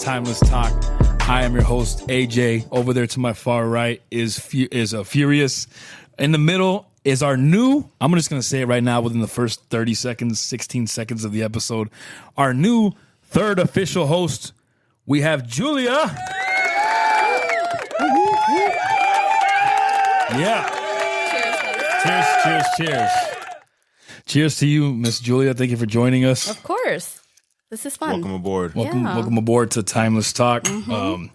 Timeless Talk. I am your host, AJ. Over there to my far right is Furious. In the middle is our new, I'm just going to say it right now within the first 30 seconds, 16 seconds of the episode, our new third official host. We have Julya. Yeah. Cheers. Cheers to you, Miss Julya. Thank you for joining us. Of course. This is fun. Welcome aboard. Welcome aboard to Timeless Talk. Mm-hmm.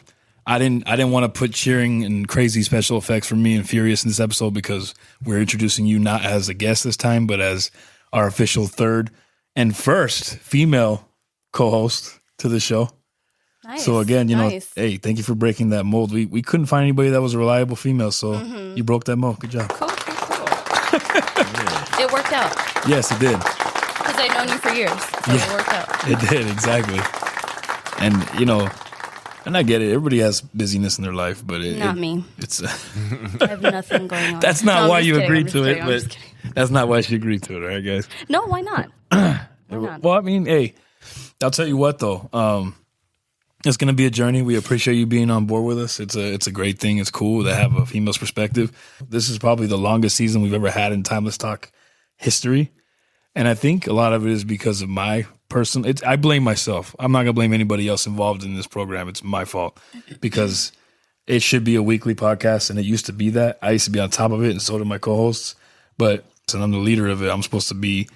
I didn't want to put cheering and crazy special effects for me and Furious in this episode because we're introducing you not as a guest this time, but as our official third and first female co-host to the show. Nice. So again, hey, thank you for breaking that mold. We couldn't find anybody that was a reliable female, so you broke that mold. Good job. Cool. It worked out. Yes, it did. Because I've known you for years, so it worked out. It did, exactly. And, and I get it. Everybody has busyness in their life, but Not me. It's I have nothing going on. That's not why you agreed to it, I'm just kidding. That's not why she agreed to it, all right, guys? No, why not? Why not? Well, I mean, hey, I'll tell you what, though. It's going to be a journey. We appreciate you being on board with us. It's a great thing. It's cool to have a female's perspective. This is probably the longest season we've ever had in Timeless Talk history. And I think a lot of it is because of my personal... I blame myself. I'm not going to blame anybody else involved in this program. It's my fault because it should be a weekly podcast, and it used to be that. I used to be on top of it, and so did my co-hosts. But since I'm the leader of it, I'm supposed to be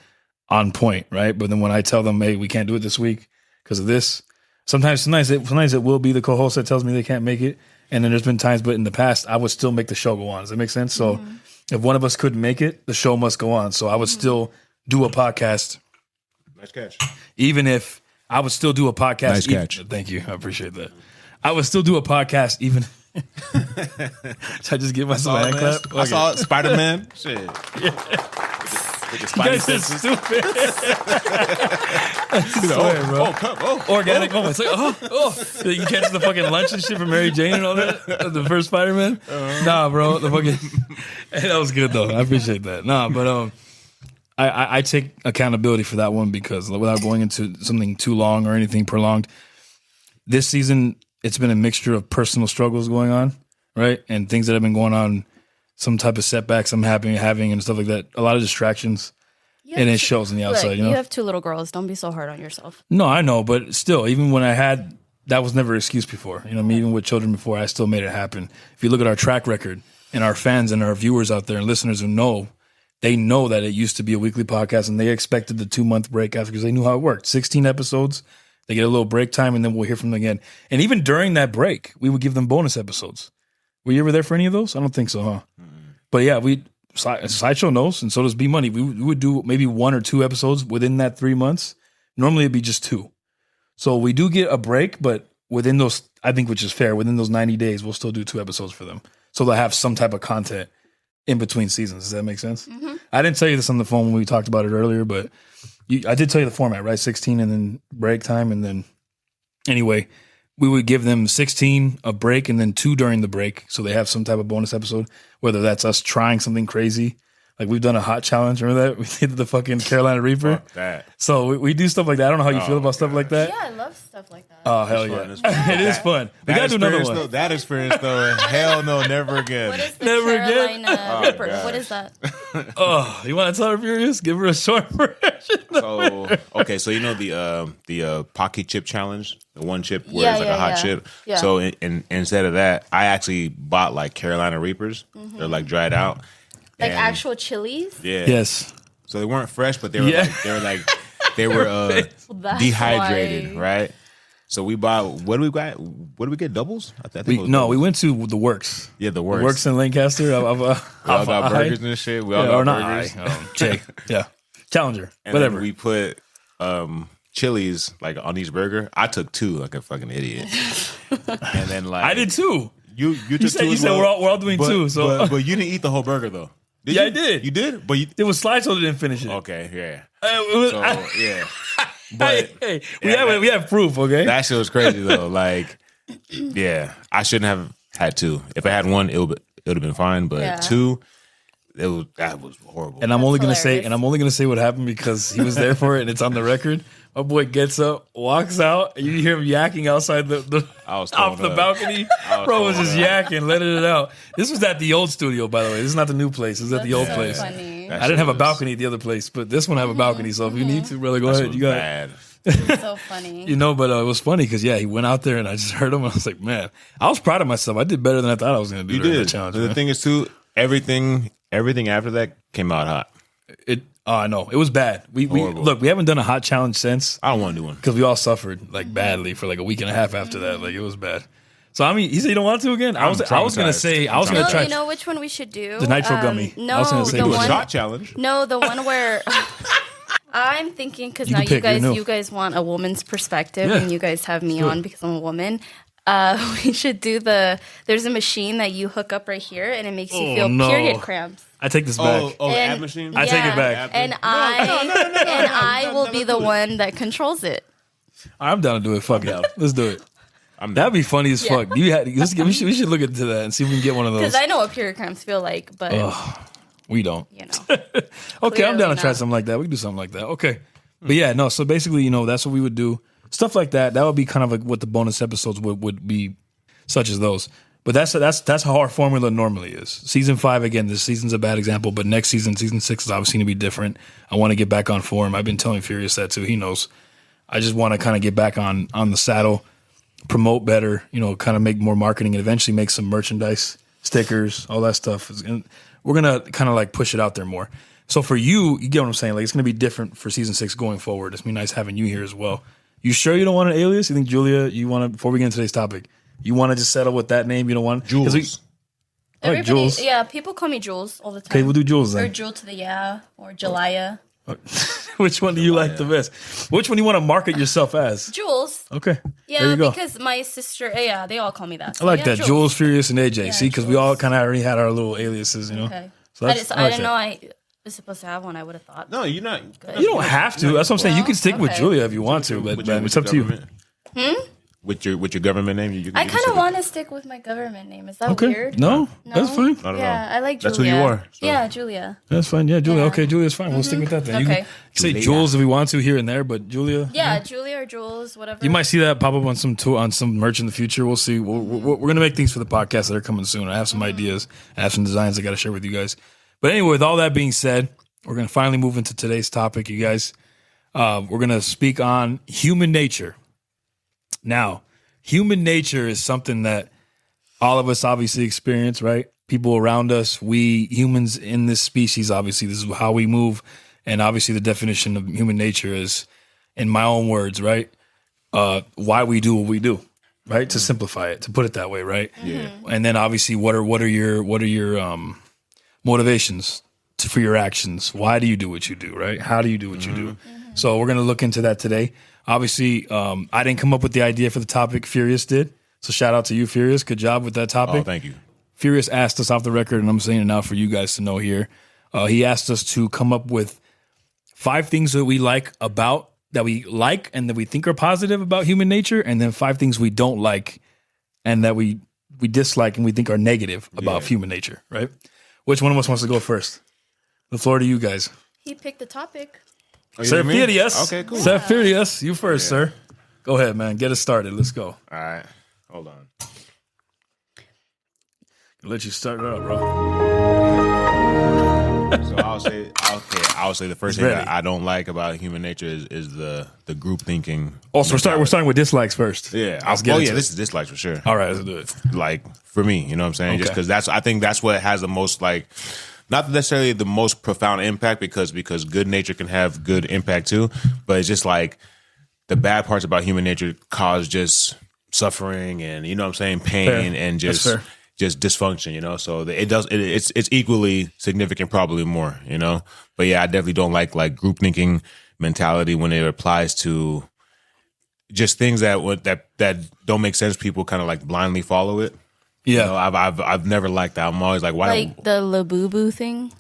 on point, right? But then when I tell them, hey, we can't do it this week because of this... Sometimes it will be the co-host that tells me they can't make it. And then there's been times, but in the past, I would still make the show go on. Does that make sense? So if one of us couldn't make it, the show must go on. So I would still do a podcast. Nice catch. Even if I would still do a podcast. Nice catch. Thank you. I appreciate that. I would still do a podcast even. Should I just give myself a hand clap? I saw it. Spider-Man. Shit. You guys are stupid. I swear, bro. Organic moments. Like, you catch the fucking lunch and shit from Mary Jane and all that? The first Spider-Man? Nah, bro. The fucking... Hey, that was good, though. I appreciate that. Nah, but I take accountability for that one because without going into something too long or anything prolonged, this season, it's been a mixture of personal struggles going on, right? And things that have been going on, some type of setbacks I'm having and stuff like that. A lot of distractions. And it shows on the outside, You have two little girls. Don't be so hard on yourself. No, I know, but still, even when I had, that was never an excuse before. Even with children before, I still made it happen. If you look at our track record and our fans and our viewers out there and listeners who know, they know that it used to be a weekly podcast and they expected the 2-month break after because they knew how it worked. 16 episodes, they get a little break time and then we'll hear from them again. And even during that break, we would give them bonus episodes. Were you ever there for any of those? I don't think so, huh? But yeah, Sideshow knows, and so does B Money. We would do maybe 1 or 2 episodes within that 3 months. Normally it'd be just 2. So we do get a break, but within those, I think, which is fair, within those 90 days, we'll still do 2 episodes for them. So they'll have some type of content in between seasons. Does that make sense? Mm-hmm. I didn't tell you this on the phone when we talked about it earlier, but I did tell you the format, right? 16 and then break time. And then anyway, we would give them 16 a break and then 2 during the break. So they have some type of bonus episode, whether that's us trying something crazy. Like we've done a hot challenge. Remember that? We did the fucking Carolina Reaper. Fuck that. So we do stuff like that. I don't know how you feel about stuff like that. Yeah, I love stuff like that. Oh, hell yeah. It is fun. We got to do another one. That experience, though, hell no, never again. What is the Never Carolina Reaper? What is that? Oh, you want to tell her, Furious? Give her a short version. So you know the pocket chip challenge, the one chip where it's like a hot chip. Yeah. So instead of that, I actually bought like Carolina Reapers. They're like dried out, like actual chilies. Yeah. Yes. So they weren't fresh, but they were dehydrated, right? So we bought. What do we get? Doubles? I think we went to the Works. Yeah, the Works. The Works in Lancaster. We all got burgers and shit. We all got burgers. Jake. Yeah. Challenger. And whatever. Then we put chilies like on each burger. I took 2 like a fucking idiot. And then like I did too. You took 2. You said we're all doing 2. So but you didn't eat the whole burger though. Did yeah, you? I did. You did? But it was Slideshow that didn't finish it. Okay, yeah. Yeah. But we have proof, okay? That shit was crazy though. Like, yeah, I shouldn't have had 2. If I had 1, it would have been fine. But 2, That was horrible. And I'm only gonna hilarious. say what happened because he was there for it and it's on the record. My boy gets up, walks out, and you hear him yakking outside off the balcony. Bro was just yakking, letting it out. This was at the old studio, by the way. This is not the new place. This is at the old place. Funny. I didn't have a balcony at the other place, but this one I have a balcony. So if you need to, brother, go ahead. You got it. So funny. But it was funny because he went out there and I just heard him and I was like, man, I was proud of myself. I did better than I thought I was going to do. You during did. the challenge. The thing is too, everything after that came out hot. I know it was bad. We haven't done a hot challenge since. I don't want to do one because we all suffered like badly for like a week and a half after that. Like it was bad. So I mean, he said you don't want to again. I was gonna try. You know which one we should do? The nitro gummy. No, I was gonna say the do one. a shot challenge. No, the one where I'm thinking because now you guys want a woman's perspective, and you guys have me on because I'm a woman. We should do there's a machine that you hook up right here, and it makes you feel period cramps. I take this back. Oh, the ab machine. I take it back. And I will be the one that controls it. I'm down to do it. Fuck it. Let's do it. That'd be funny as fuck. We should look into that and see if we can get one of those. Because I know what period cramps feel like, but we don't. Okay, I'm down to try something like that. We can do something like that. Okay. But yeah, no. So basically, that's what we would do. Stuff like that. That would be kind of like what the bonus episodes would be, such as those. But that's how our formula normally is. Season 5, again, this season's a bad example, but next season 6 is obviously going to be different. I want to get back on form. I've been telling Furious that too. He knows. I just want to kind of get back on the saddle, promote better, kind of make more marketing and eventually make some merchandise, stickers, all that stuff. And we're going to kind of like push it out there more. So for you get what I'm saying? Like it's going to be different for season 6 going forward. It's going to be nice having you here as well. You sure you don't want an alias? You think, Julia, before we get into today's topic, you want to just settle with that name? You don't want Jules. Jules. Yeah, people call me Jules all the time. Okay, we'll do Jules then. Or Jewel to the or Jelaya. Which one do you like the best? Which one do you want to market yourself as? Jules. Okay. Yeah, there you go. Because my sister, they all call me that. So I like that. Jules, Furious, and AJ. Yeah, See, because we all kind of already had our little aliases, Okay. So I didn't know I was supposed to have one. I would have thought. No, you're not. You don't have to. That's what I'm saying. You can stick with Julia if you want to, but it's up to you. With your government name, I kind of want to stick with my government name. Is that weird? No, that's fine. I like Julia. That's who you are. So. Yeah, Julia. That's fine. Yeah, Julia. Yeah. Okay, Julia's fine. We'll stick with that then. Okay. You can say Jules if we want to here and there, but Julia. Yeah, Julia or Jules, whatever. You might see that pop up on some merch in the future. We'll see. We're gonna make things for the podcast that are coming soon. I have some ideas. I have some designs I got to share with you guys. But anyway, with all that being said, we're gonna finally move into today's topic, you guys. We're gonna speak on human nature. Now, human nature is something that all of us obviously experience, right? People around us, we humans in this species, obviously, this is how we move. And obviously the definition of human nature is, in my own words, right? Why we do what we do, right? To simplify it, to put it that way, right? Yeah. And then obviously what are your motivations for your actions? Why do you do what you do, right? How do you do what you do? So we're going to look into that today. Obviously, I didn't come up with the idea for the topic. Furious did. So shout out to you, Furious. Good job with that topic. Oh, thank you. Furious asked us off the record, and I'm saying it now for you guys to know here. He asked us to come up with 5 things that we like and that we think are positive about human nature, and then 5 things we don't like and that we dislike and we think are negative about human nature, right? Which one of us wants to go first? The floor to you guys. He picked the topic. Sir Furious. Okay, cool. Sir Furious, you first, sir. Go ahead, man. Get us started. Let's go. All right. Hold on. I'll let you start it up, bro. So I'll say the first thing that I don't like about human nature is the group thinking. Also, we're starting with dislikes first. Yeah. This is dislikes for sure. All right, let's do it. Like for me, you know what I'm saying? Okay. Just because I think that's what has the most not necessarily the most profound impact because good nature can have good impact too, but it's just like the bad parts about human nature cause just suffering and you know what I'm saying, pain and just dysfunction, so it's equally significant, probably more, but yeah, I definitely don't like group thinking mentality when it applies to just things that don't make sense. People kind of like blindly follow it. Yeah, I've never liked that. I'm always like, why? Like the Labubu thing.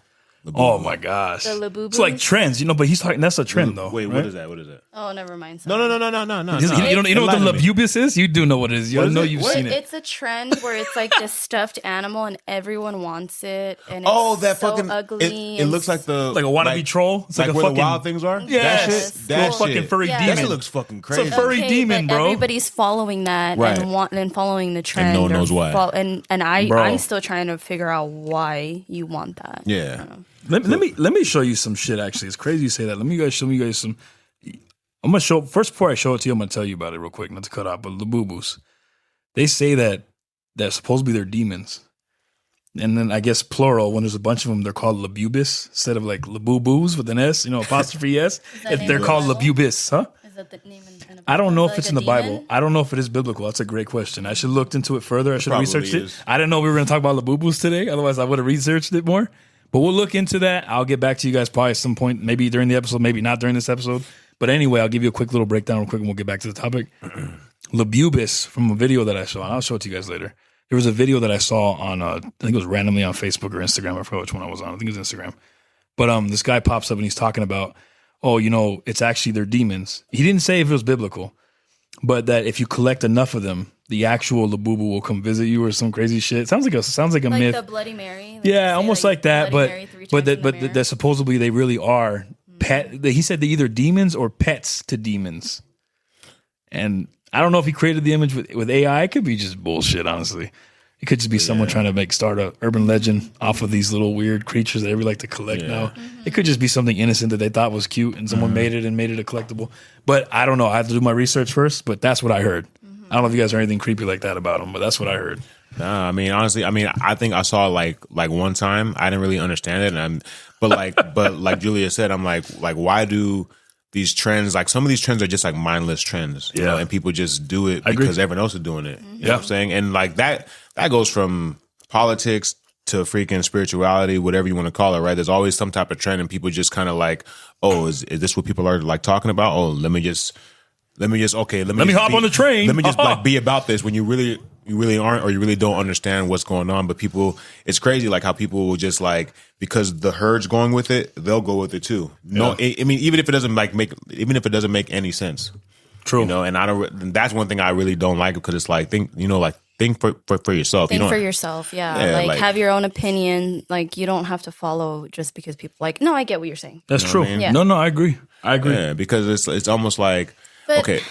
Labubu. Oh my gosh. The Labubu. It's like trends, but he's talking. That's a trend though. Wait, right? what is that? What is that? Oh, never mind. No. You know what the Labubus is? You do know what it is. I know you've seen it. It's a trend where it's like this stuffed animal and everyone wants it. And it's that so fucking ugly. It looks like the Like a wannabe troll. It's like a where fucking the wild things are. Yes. That fucking shit. furry demon. That shit looks fucking crazy. It's a furry demon, but bro. Everybody's following that Right. and following the trend. And no one knows why. I'm still trying to figure out why you want that. Yeah. Let me show you some shit. Actually, it's crazy you say that. Let me show you guys some. I'm gonna show first before I show it to you. I'm gonna tell you about it real quick, not to cut out. But Labubus, they say that supposedly they're demons, and then I guess plural when there's a bunch of them, they're called Labubus instead of like Labubus with an S, apostrophe S. They're called Labubus, huh? Is that the name in the I don't know if like it's a in the demon? Bible. I don't know if it is biblical. That's a great question. I should have looked into it further. I should have researched it. is. I didn't know we were going to talk about Labubus today. Otherwise, I would have researched it more. But we'll look into that. I'll get back to you guys probably at some point, maybe during the episode, maybe not during this episode. But anyway, I'll give you a quick little breakdown real quick and we'll get back to the topic. Labubus, from a video that I saw, and I'll show it to you guys later. There was a video that I saw on, I think it was randomly on Facebook or Instagram. I forgot which one I was on. I think it was Instagram. But this guy pops up and he's talking about, it's actually they're demons. He didn't say if it was biblical, but that if you collect enough of them, the actual Labubu will come visit you or some crazy shit. Sounds like a like myth. the Bloody Mary. Like Yeah, almost like that. Bloody But Mary that supposedly they really are pet. He said they're either demons or pets to demons. And I don't know if he created the image with AI. It could be just bullshit, honestly. It could just be someone trying to start a urban legend off of these little weird creatures that everybody like to collect now. Mm-hmm. It could just be something innocent that they thought was cute and someone made it a collectible. But I don't know. I have to do my research first, but that's what I heard. I don't know if you guys heard anything creepy like that about them, but that's what I heard. Nah, I mean, honestly, I think I saw like one time. I didn't really understand it, but like Julia said, I'm like, why do these trends, like some of these trends are just like mindless trends, you know, and people just do it because everyone else is doing it. You know what I'm saying? And like that goes from politics to freaking spirituality, whatever you want to call it, right? There's always some type of trend and people just kind of like, oh, is this what people are like talking about? Oh, let me hop on the train. Let me just like be about this when you really aren't, or you really don't understand what's going on. But people, it's crazy like how people will just like, because the herd's going with it, they'll go with it too. No, I mean, even if it doesn't make any sense. True. You know, and that's one thing I really don't like, because it's like, think for yourself. Think for yourself, yeah. Like have your own opinion. Like you don't have to follow just because people like. No, I get what you're saying. That's true. I mean? Yeah. No, I agree. Yeah, because it's almost like, But okay.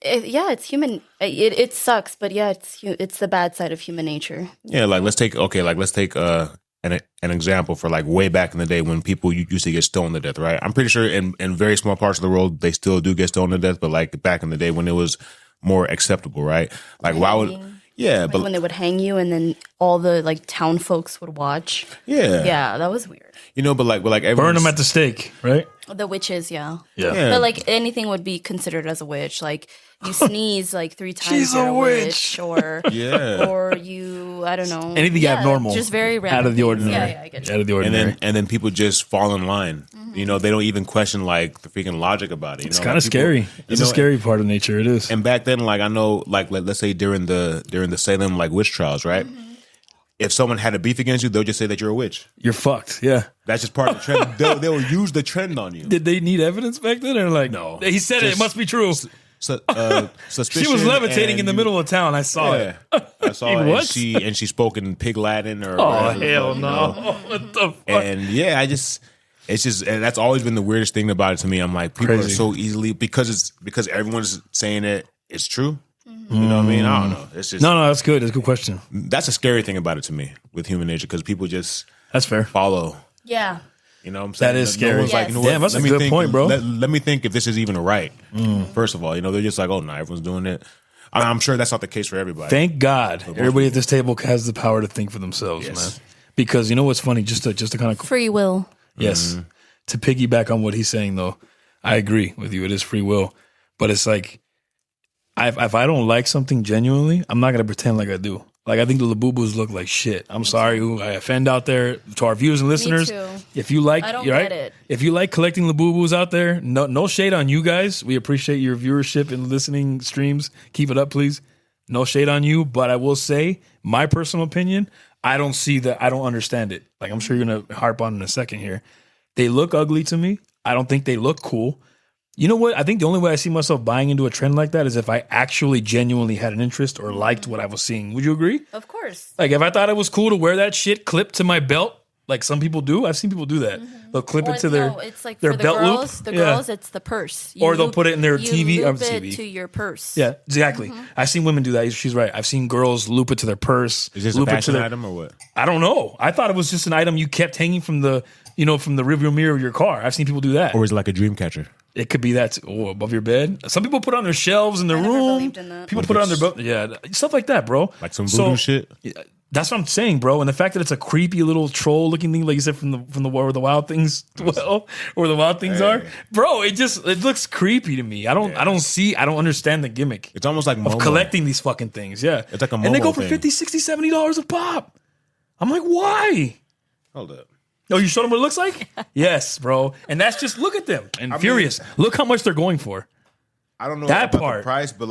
It's human. It sucks, but yeah, it's the bad side of human nature. Yeah, like let's take an example for like way back in the day when people used to get stoned to death, right? I'm pretty sure in very small parts of the world they still do get stoned to death, but like back in the day when it was more acceptable, right? Like why would but when they would hang you and then all the like town folks would watch. Yeah, that was weird. You know, but like burn them at the stake, right? The witches, yeah. Yeah. But like anything would be considered as a witch. Like you sneeze like 3 times, She's you're a a witch. witch, or or you, I don't know, anything abnormal, just very random, out of the things. ordinary. Yeah, I get you. Out of the ordinary. And then people just fall in line. You know, they don't even question like the freaking logic about it. You It's know? kind of Like, people- scary. It's a scary part of nature. It is. And back then, like I know, like let's say during the Salem like witch trials, right? If someone had a beef against you, they'll just say that you're a witch. You're fucked. Yeah. That's just part of the trend. They'll use the trend on you. Did they need evidence back then? Or like, no. He said it must be true. Suspicion. She was levitating in the middle of town. I saw it. I saw it. What? And she spoke in pig Latin or Oh, whatever, hell you no. know? What the fuck? And yeah, and that's always been the weirdest thing about it to me. I'm like, people Crazy. are so easily because everyone's saying it's true. You know what I mean? I don't know. It's just No, that's good. That's a good question. that's a scary thing about it to me with human nature, because people just That's fair. follow. Yeah. You know what I'm saying? That is scary. No one's like, Yes. you know what? Damn, that's Let a me good think- point, bro. Let me think if this is even right. First of all, you know, they're just like, oh, no, everyone's doing it. I'm sure that's not the case for everybody. Thank God everybody at this table has the power to think for themselves, man. Because you know what's funny? Just to kind of Free will. yes, to piggyback on what he's saying though, I agree with you. It is free will, but it's like if I don't like something genuinely, I'm not gonna pretend like I do. Like I think the Labubus look like shit. I'm sorry who I offend out there to our viewers and listeners. too. If you like, I don't you're right. get it. If you like collecting Labubus out there, no shade on you guys. We appreciate your viewership and listening streams. Keep it up, please. No shade on you, but I will say my personal opinion. I don't see that. I don't understand it. Like, I'm sure you're going to harp on in a second here. They look ugly to me. I don't think they look cool. You know what? I think the only way I see myself buying into a trend like that is if I actually genuinely had an interest or liked what I was seeing. Would you agree? Of course. Like, if I thought it was cool to wear that shit clipped to my belt, like some people do, I've seen people do that. They'll clip it to their it's like their for the belt girls, loop. The girls, it's the purse. Or they'll put it in their TV. Loop it to your purse. Yeah, exactly. I've seen women do that. She's right. I've seen girls loop it to their purse. Is this loop a fashion it to item or what? I don't know. I thought it was just an item you kept hanging from the rearview mirror of your car. I've seen people do that. Or is it like a dream catcher? It could be that above your bed. Some people put it on their shelves in their room. Believed in that. People put it on their boat. Yeah, stuff like that, bro. Like some voodoo shit? That's what I'm saying, bro. And the fact that it's a creepy little troll looking thing, like you said, from the where the wild things dwell, or where the wild things are, bro. It looks creepy to me. I don't understand the gimmick. It's almost like of collecting these fucking things. Yeah, it's like a Momo and they go for thing. $50, $60, $70 a pop. I'm like, why? Hold up. Oh, you showed them what it looks like? Yes, bro. And that's just, look at them. And furious. Look how much they're going for. I don't know that about part. The price, but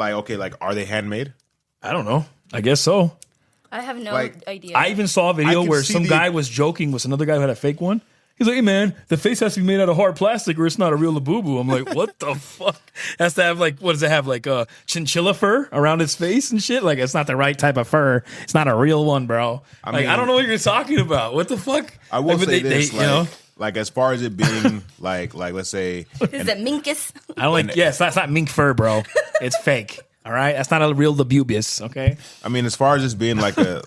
are they handmade? I don't know. I guess so. I have no idea. I even saw a video where some guy was joking with another guy who had a fake one. He's like, hey, man, the face has to be made out of hard plastic or it's not a real Labubu. I'm like, what the fuck? Has to have what does it have? Like chinchilla fur around its face and shit? Like, it's not the right type of fur. It's not a real one, bro. I don't know what you're talking about. What the fuck? I will say this, like as far as it being like let's say. Is it minkus? I don't like, yes, that's not mink fur, bro. It's fake. All right, that's not a real Labubu, okay? I mean, as far as this being like an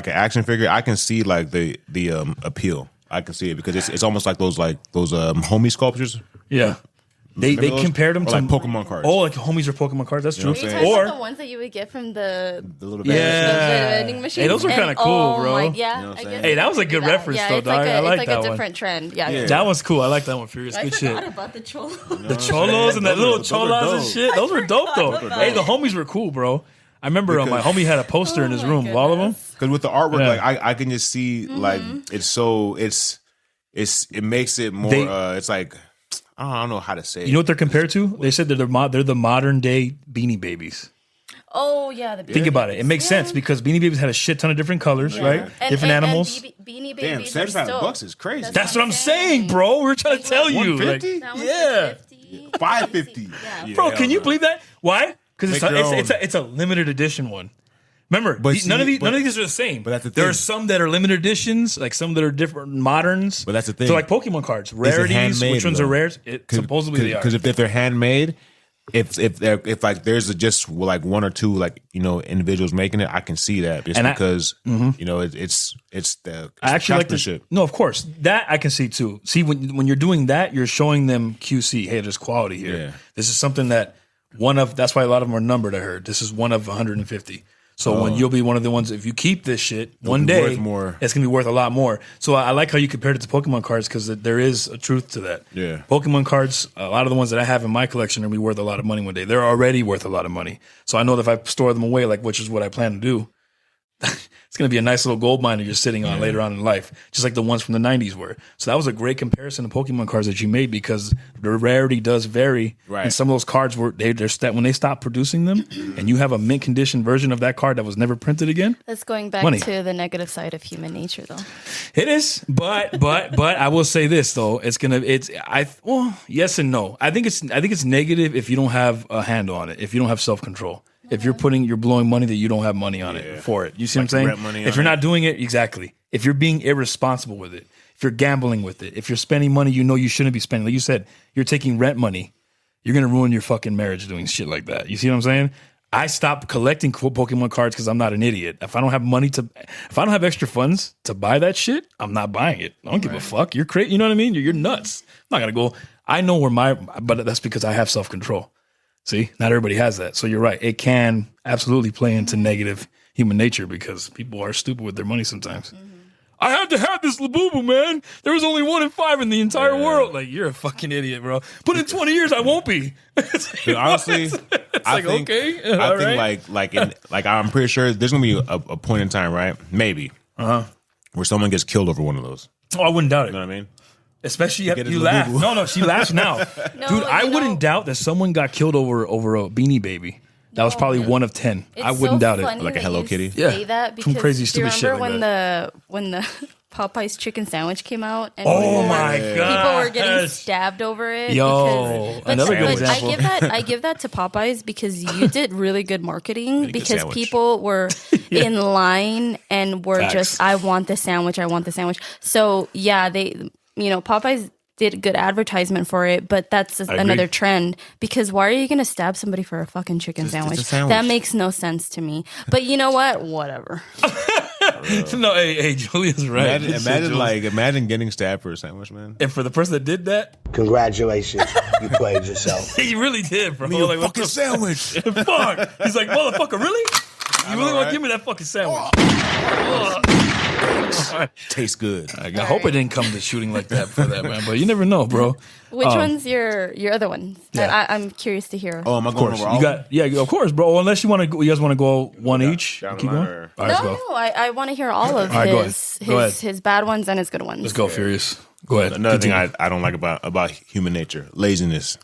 action figure, I can see like the appeal. I can see it because it's almost like those homie sculptures. Yeah, they compared them to like Pokemon cards. Oh, like homies are Pokemon cards. That's true. Are you talking about the ones that you would get from the little vending machine? Hey, those are kind of cool, bro. Yeah, you know I guess hey, that was a good reference, though, dog. I like that one. It's like a different trend. Yeah, that one's cool. I like that one. Furious, good shit. I forgot about the cholos. The cholos and that little cholas and shit. Those were dope, though. Hey, the homies were cool, bro. I remember my homie had a poster in his room of all of them. Because with the artwork, I can just see it makes it more. It's like I don't know how to say. You know what they're compared to? They said they're the modern day Beanie Babies. Oh yeah, think about it. It makes sense because Beanie Babies had a shit ton of different colors, right? Different animals. Beanie Babies. Damn, $75 is crazy. That's what I'm saying, bro. We're trying to tell you. $150? Yeah, $550. Bro, can you believe that? Why? Because it's a limited edition one. Remember, none of these are the same. But that's the thing. There are some that are limited editions, like some that are different moderns. But that's the thing. So like Pokemon cards, rarities. Which ones are rares? Supposedly they are. Because if they're handmade, if like there's just like one or two individuals making it, I can see that just because it's the I actually like this. No, of course that I can see too. See when you're doing that, you're showing them QC. Hey, there's quality here. Yeah. This is something that that's why a lot of them are numbered. I heard this is one of 150. So when you'll be one of the ones, if you keep this shit one day, it's going to be worth a lot more. So I like how you compared it to Pokemon cards because there is a truth to that. Yeah. Pokemon cards, a lot of the ones that I have in my collection are going to be worth a lot of money one day. They're already worth a lot of money. So I know that if I store them away, which is what I plan to do, it's going to be a nice little gold mine that you're sitting on later on in life, just like the ones from the 90s were. So that was a great comparison to Pokemon cards that you made because the rarity does vary. Right. And some of those cards when they stopped producing them and you have a mint condition version of that card that was never printed again. That's going back to the negative side of human nature, though. It is, but I will say this though, yes and no. I think it's negative if you don't have a handle on it, if you don't have self-control. If you're blowing money that you don't have money on it for it. You see what I'm saying? If you're not doing it, exactly. If you're being irresponsible with it, if you're gambling with it, if you're spending money you shouldn't be spending. Like you said, you're taking rent money. You're going to ruin your fucking marriage doing shit like that. You see what I'm saying? I stopped collecting Pokemon cards because I'm not an idiot. If I don't have extra funds to buy that shit, I'm not buying it. I don't give a fuck. You're crazy. You know what I mean? You're nuts. I'm not going to go. I know but that's because I have self-control. See, not everybody has that. So you're right. It can absolutely play into negative human nature because people are stupid with their money sometimes. Mm-hmm. I had to have this Labubu, man. There was only 1 in 5 in the entire world. Like, you're a fucking idiot, bro. But in 20 years, I won't be. Honestly, I think I'm pretty sure there's gonna be a point in time, right? Maybe, where someone gets killed over one of those. Oh, I wouldn't doubt it. You know what I mean? Especially you laugh. No, she laughs now. Dude, I wouldn't doubt that someone got killed over a Beanie Baby. That was probably one of 10. I wouldn't doubt it. Like a Hello Kitty. Say that because some crazy stupid shit. Remember when the Popeye's chicken sandwich came out? And oh my god! People were getting stabbed over it. Another good example. I give that to Popeyes because you did really good marketing because people were in line and were just, I want the sandwich. So yeah, Popeyes did good advertisement for it, but that's another trend because why are you going to stab somebody for a fucking chicken sandwich? That makes no sense to me. But you know what? Whatever. No, hey, Julia's right. Imagine getting stabbed for a sandwich, man. And for the person that did that, congratulations, you played yourself. He really did, bro. Like, fucking sandwich. Fuck. He's like, motherfucker, really? You really want to give me that fucking sandwich? Tastes good. I hope it didn't come to shooting like that for that, man. But you never know, bro. Which one's your other ones? Yeah. I'm curious to hear. Oh, am I going over all? Of course, bro. Unless you want to, you guys want to go one each. Keep going. All right, no, I want to hear all of his bad ones and his good ones. Let's go, Furious. Go ahead. Another thing I don't like about human nature: laziness.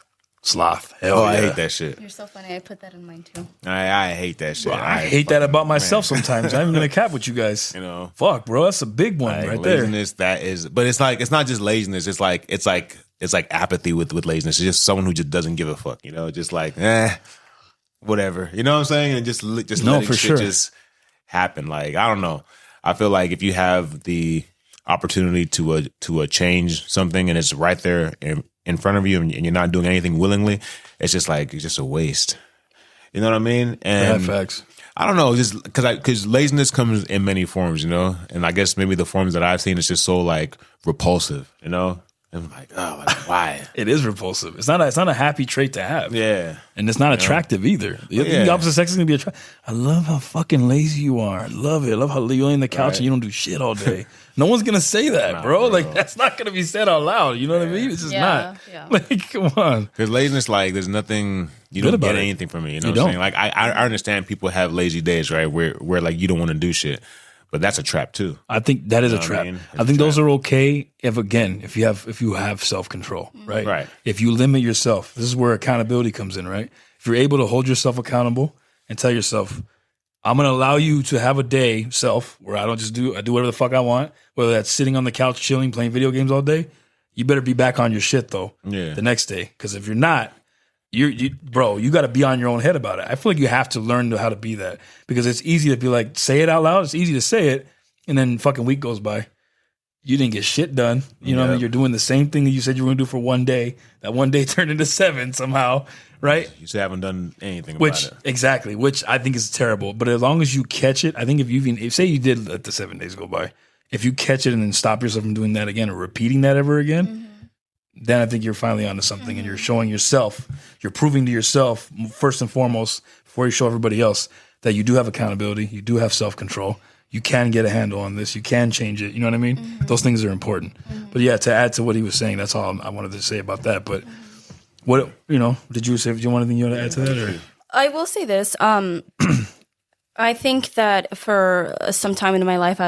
Sloth. Hell I hate that shit. You're so funny. I put that in mine too. I hate that shit. Bro, I hate that about myself sometimes. I'm even gonna cap with you guys. Fuck, bro, that's a big one right laziness, there. That is, but it's not just laziness. It's like apathy with laziness. It's just someone who just doesn't give a fuck. Just like whatever. You know what I'm saying? And just letting shit just happen. Like I don't know. I feel like if you have the opportunity to change something and it's right there in front of you and you're not doing anything willingly, it's just a waste. You know what I mean? And facts. I don't know, just because laziness comes in many forms, and I guess maybe the forms that I've seen is just so like repulsive, And I'm like, why? It is repulsive. It's not a happy trait to have. Yeah. And it's not attractive either. The opposite sex is going to be attractive. I love how fucking lazy you are. I love it. I love how you lay on the couch and you don't do shit all day. No one's going to say that, bro. Like, that's not going to be said out loud. You know what I mean? It's just not. Yeah. Like, come on. Because laziness, like, there's nothing, you don't get anything from it. You know what I'm saying? Like, I understand people have lazy days, right? Where like, you don't want to do shit. But that's a trap too. I think that is a trap. I think those are okay if you have self-control, right? Right. If you limit yourself, this is where accountability comes in, right? If you're able to hold yourself accountable and tell yourself, I'm going to allow you to have a day, where I do whatever the fuck I want, whether that's sitting on the couch, chilling, playing video games all day, you better be back on your shit though. The next day. Because if you're not, you got to be on your own head about it. I feel like you have to learn how to be that because it's easy to be like, say it out loud. It's easy to say it. And then fucking week goes by. You didn't get shit done. You know what I mean? You're doing the same thing that you said you were going to do for one day. That one day turned into 7 somehow, right? You still haven't done anything about it. Exactly, which I think is terrible. But as long as you catch it, I think if say you did let the 7 days go by, if you catch it and then stop yourself from doing that again or repeating that ever again, then I think you're finally onto something and you're showing yourself, you're proving to yourself, first and foremost, before you show everybody else, that you do have accountability, you do have self-control, you can get a handle on this, you can change it, you know what I mean? Those things are important. But yeah, to add to what he was saying, that's all I wanted to say about that. But what, did you want anything you want to add to that? Or? I will say this. I think that for some time in my life,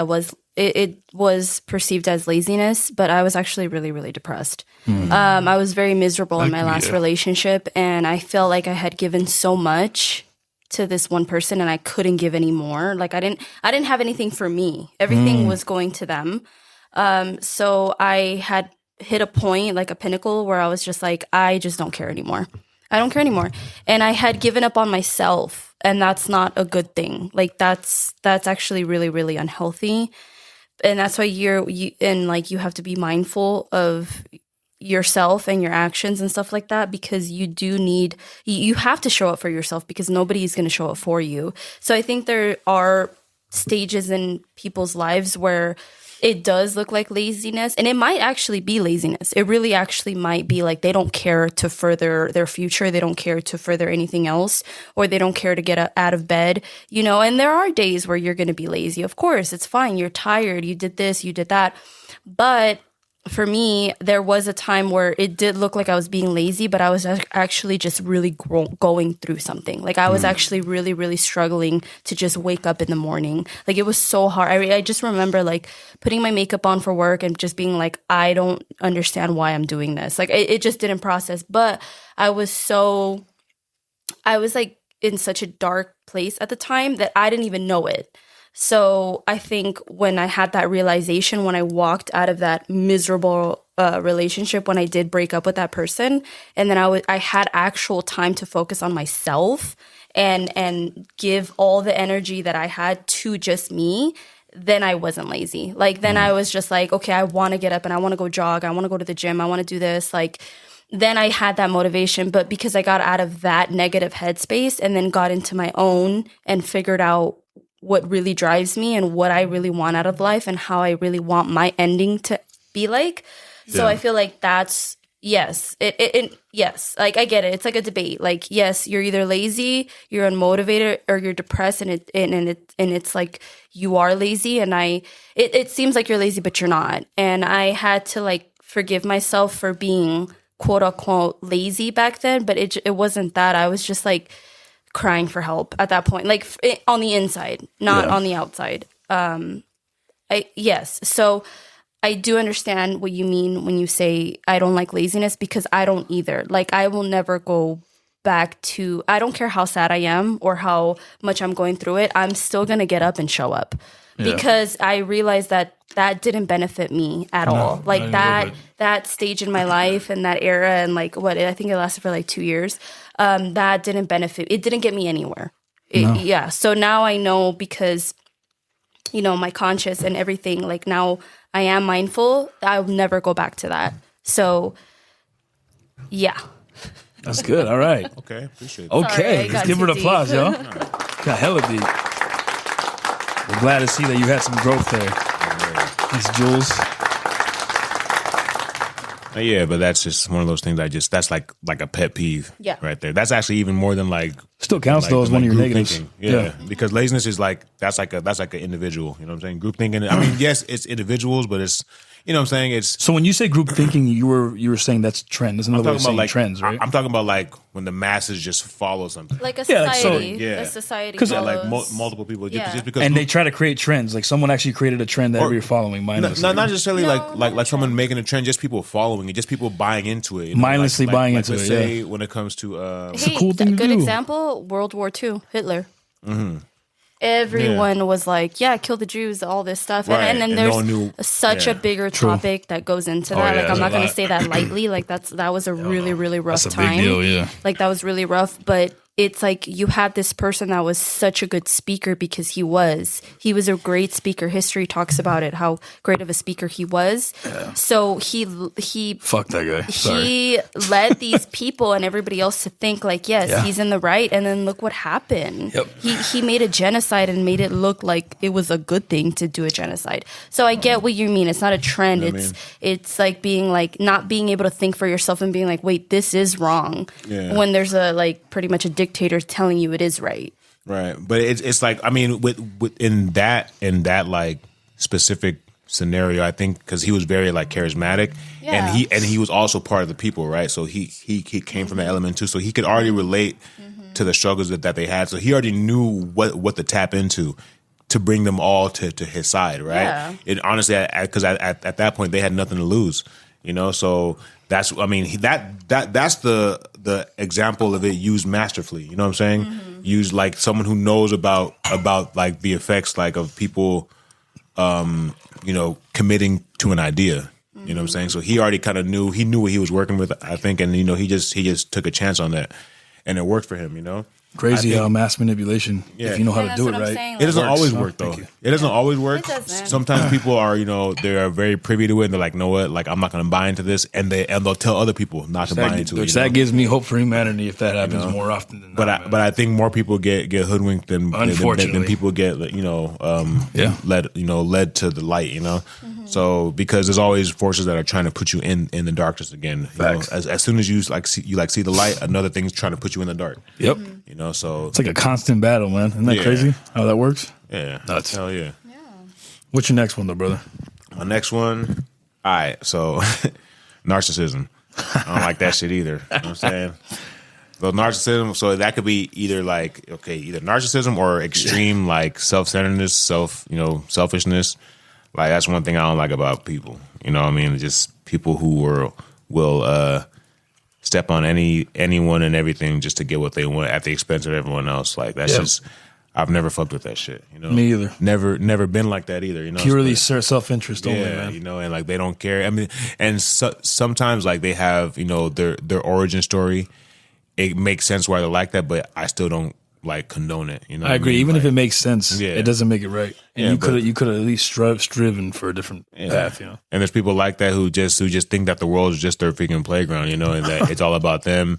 it was perceived as laziness, but I was actually really, really depressed. I was very miserable in my last relationship, and I felt like I had given so much to this one person, and I couldn't give any more. Like I didn't have anything for me. Everything was going to them. So I had hit a point, like a pinnacle, where I was just like, I just don't care anymore. I don't care anymore. And I had given up on myself, and that's not a good thing. Like that's actually really, really unhealthy. And that's why you have to be mindful of yourself and your actions and stuff like that, because you have to show up for yourself because nobody is going to show up for you. So I think there are stages in people's lives where it does look like laziness, and it might actually be laziness. It really actually might be like they don't care to further their future. They don't care to further anything else, or they don't care to get out of bed, and there are days where you're going to be lazy. Of course, it's fine. You're tired. You did this, you did that. But for me, there was a time where it did look like I was being lazy, but I was actually just really going through something. Like I was actually really, really struggling to just wake up in the morning. Like it was so hard. I just remember like putting my makeup on for work and just being like, I don't understand why I'm doing this. Like it just didn't process. But it in such a dark place at the time that I didn't even know it. So I think when I had that realization, when I walked out of that miserable relationship, when I did break up with that person, and then I had actual time to focus on myself and give all the energy that I had to just me, then I wasn't lazy. Like, then I was just like, okay, I want to get up and I want to go jog. I want to go to the gym. I want to do this. Like, then I had that motivation. But because I got out of that negative headspace and then got into my own and figured out what really drives me and what I really want out of life and how I really want my ending to be like. So I feel like that's, yes, yes, like I get it. It's like a debate. Like, yes, you're either lazy, you're unmotivated, or you're depressed, and it's like you are lazy. And it seems like you're lazy, but you're not. And I had to like forgive myself for being quote unquote lazy back then, but it wasn't that. I was just like crying for help at that point, like on the inside, not on the outside. So I do understand what you mean when you say I don't like laziness, because I don't either. Like, I will never go back to, I don't care how sad I am or how much I'm going through it, I'm still going to get up and show up, because I realized that didn't benefit me at all. Like that stage in my life and that era, and like I think it lasted for like 2 years. That didn't benefit. It didn't get me anywhere. Yeah. So now I know, because, you know, my conscience and everything, like now I am mindful. I'll never go back to that. So, yeah. That's good. All right. Okay. Appreciate it. Okay. Let's give her an applause, y'all. Got hella deep. We're glad to see that you had some growth there. Thanks, Jules. Yeah, but that's just one of those things that's like a pet peeve right there. That's actually even more than like... Still counts though as one of your negatives. Yeah, because laziness is like, that's like an individual, you know what I'm saying? Group thinking, I mean, yes, it's individuals, but it's, you know what I'm saying? It's... So when you say group thinking, you were saying that's trend. There's another way of saying like trends, right? I'm talking about like when the masses just follow something. Like a society. A society follows. Like multiple people. Just because and they try to create trends. Like someone actually created a trend that you're following mindlessly. Not necessarily like someone making a trend, just people following it, just people buying into it. You know? Mindlessly buying into it, say when it comes to... it's a cool thing to do. Good example, World War II, Hitler. Mm-hmm. Everyone was like, kill the Jews, all this stuff. Right. And then there's such a bigger topic that goes into that. Like, I'm not going to say that lightly. Like, that was a really, really rough time. That's a big deal, yeah. Like, that was really rough. But it's like you had this person that was such a good speaker, because he was a great speaker. History talks about it, how great of a speaker he was. Yeah. So he fuck that guy. Sorry. He led these people and everybody else to think like, he's in the right. And then look what happened. Yep. He made a genocide and made it look like it was a good thing to do a genocide. So I get what you mean. It's not a trend. It's like being like not being able to think for yourself and being like, wait, this is wrong. Yeah. When there's pretty much a dictator telling you it is right. Right. But it's like, I mean, with in that like specific scenario, I think because he was very like charismatic, and he was also part of the people, right? So he came from that element too, so he could already relate to the struggles that they had. So he already knew what to tap into to bring them all to his side, right? Yeah. And honestly, because at that point they had nothing to lose, you know. So that's, I mean, that's the example of it used masterfully. You know what I'm saying? Mm-hmm. Used like someone who knows about like the effects like of people, you know, committing to an idea. You know what I'm saying? So he already kind of knew what he was working with, I think, and you know, he just took a chance on that, and it worked for him. You know. Crazy how mass manipulation, if you know how to do it right. Saying, it doesn't always work, though. It doesn't always work. Sometimes people are, you know, they are very privy to it, and they're like, "No, what? Like, I'm not going to buy into this," and they'll tell other people not to buy into it. That gives me hope for humanity if that happens more often than not. But I think more people get hoodwinked than people get, you know, led to the light, you know. Mm-hmm. So because there's always forces that are trying to put you in the darkness again. You know, as soon as you see the light, another thing's trying to put you in the dark. Yep. You know, so it's like a constant battle, man. Isn't that crazy how that works? Yeah. Nuts. Hell yeah. What's your next one though, brother? My next one, all right, so narcissism. I don't like that shit either. You know what I'm saying? So narcissism, so that could be either either narcissism or extreme like self-centeredness, selfishness. Like that's one thing I don't like about people. You know what I mean? Just people who will step on anyone and everything just to get what they want at the expense of everyone else. Like that's just, I've never fucked with that shit. You know, me either. Never been like that either. You know, purely self-interest only, man. You know, and like they don't care. I mean, and sometimes like they have, you know, their origin story. It makes sense why they're like that, but I still don't like condone it. You know, I agree. mean? Even like, if it makes sense, it doesn't make it right. And you could have at least striven for a different path. You know, and there's people like that who just think that the world is just their freaking playground. You know, and that it's all about them.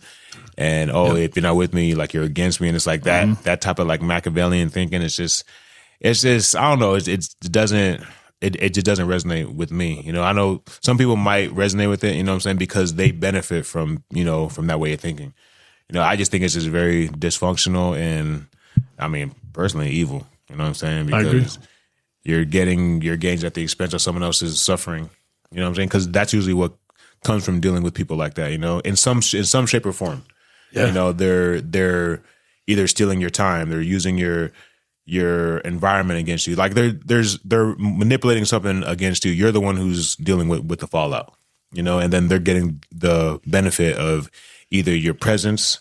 And if you're not with me, like you're against me, and it's like that type of like Machiavellian thinking. It's just I don't know. It just doesn't resonate with me. You know, I know some people might resonate with it. You know what I'm saying, because they benefit from that way of thinking. You know, I just think it's just very dysfunctional and, I mean, personally evil. You know what I'm saying? Because you're getting your gains at the expense of someone else's suffering. You know what I'm saying? Because that's usually what comes from dealing with people like that. You know, in some shape or form. Yeah. You know, they're either stealing your time, they're using your environment against you. Like they're manipulating something against you. You're the one who's dealing with the fallout. You know, and then they're getting the benefit of either your presence,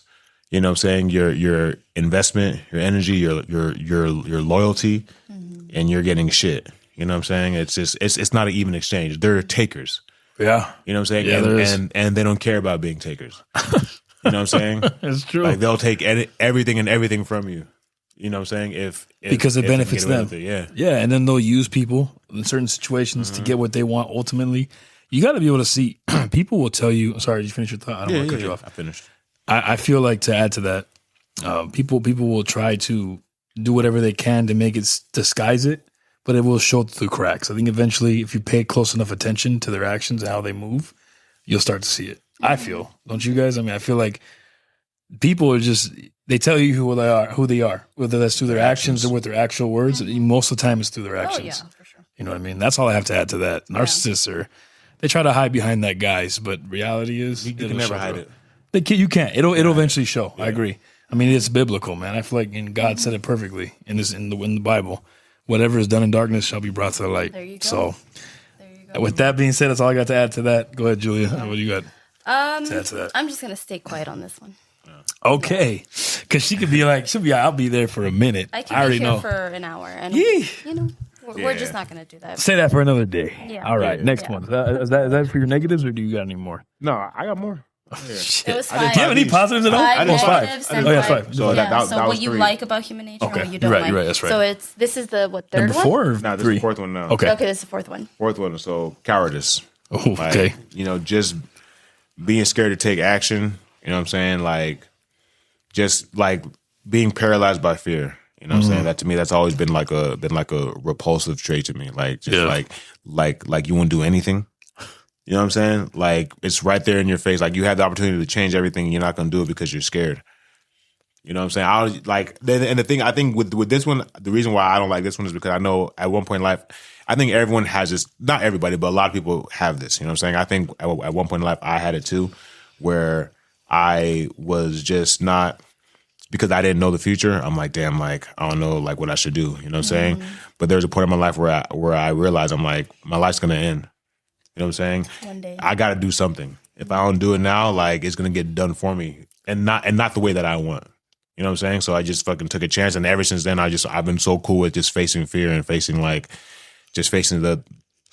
you know what I'm saying, your investment, your energy, your loyalty, and you're getting shit. You know what I'm saying? It's just it's not an even exchange. They're takers. Yeah. You know what I'm saying? Yeah, and they don't care about being takers. You know what I'm saying? It's true. Like they'll take everything and everything from you. You know what I'm saying? Because it benefits them. Yeah. Yeah, and then they'll use people in certain situations to get what they want ultimately. You got to be able to see. People will tell you. Sorry, did you finish your thought? I don't want to cut you off. I finished. I feel like, to add to that, people will try to do whatever they can to make it disguise it, but it will show through cracks. I think eventually, if you pay close enough attention to their actions and how they move, you'll start to see it. I feel, don't you guys? I mean, I feel like people are just, they tell you who they are, whether that's through their actions or with their actual words. Most of the time, it's through their actions. Oh yeah, for sure. You know what I mean? That's all I have to add to that. Narcissists are. They try to hide behind that, guys, but reality is you can never hide it. You can't. It'll eventually show. Yeah. I agree. I mean, it's biblical, man. I feel like God said it perfectly in the Bible. Whatever is done in darkness shall be brought to the light. There you go. So, with that being said, that's all I got to add to that. Go ahead, Julia. What do you got to add to that? I'm just gonna stay quiet on this one. Okay, because she could be like, I'll be there for a minute. I already be here know for an hour, and you know. We're just not going to do that. Say that for another day. Yeah. All right, next one. Is that for your negatives, or do you got any more? No, I got more. Shit. It was Do you have any positives at all? I did five. Oh, yeah, 5. So that what was you 3. like about human nature and what you don't You're like. right, that's right. So this is the third Number one? 4 or No, this 3? is the 4th one now. Okay, this is the 4th one. 4th one. So cowardice. Oh, okay. You know, just being scared to take action. You know what I'm saying? Like, just like being paralyzed by fear. You know what I'm saying? That to me, that's always been like a repulsive trait to me. Like, just like you won't do anything. You know what I'm saying? Like, it's right there in your face. Like, you have the opportunity to change everything, and you're not going to do it because you're scared. You know what I'm saying? And the thing, I think with this one, the reason why I don't like this one is because I know at one point in life, I think everyone has this, not everybody, but a lot of people have this. You know what I'm saying? I think at one point in life, I had it too, where I was just not, because I didn't know the future. I'm like, damn, like, I don't know, like, what I should do. You know what I'm saying? But there's a point in my life where I realized, I'm like, my life's going to end. You know what I'm saying? One day. I got to do something. If I don't do it now, like, it's going to get done for me, and not the way that I want. You know what I'm saying? So I just fucking took a chance, and ever since then, I've been so cool with just facing fear and facing the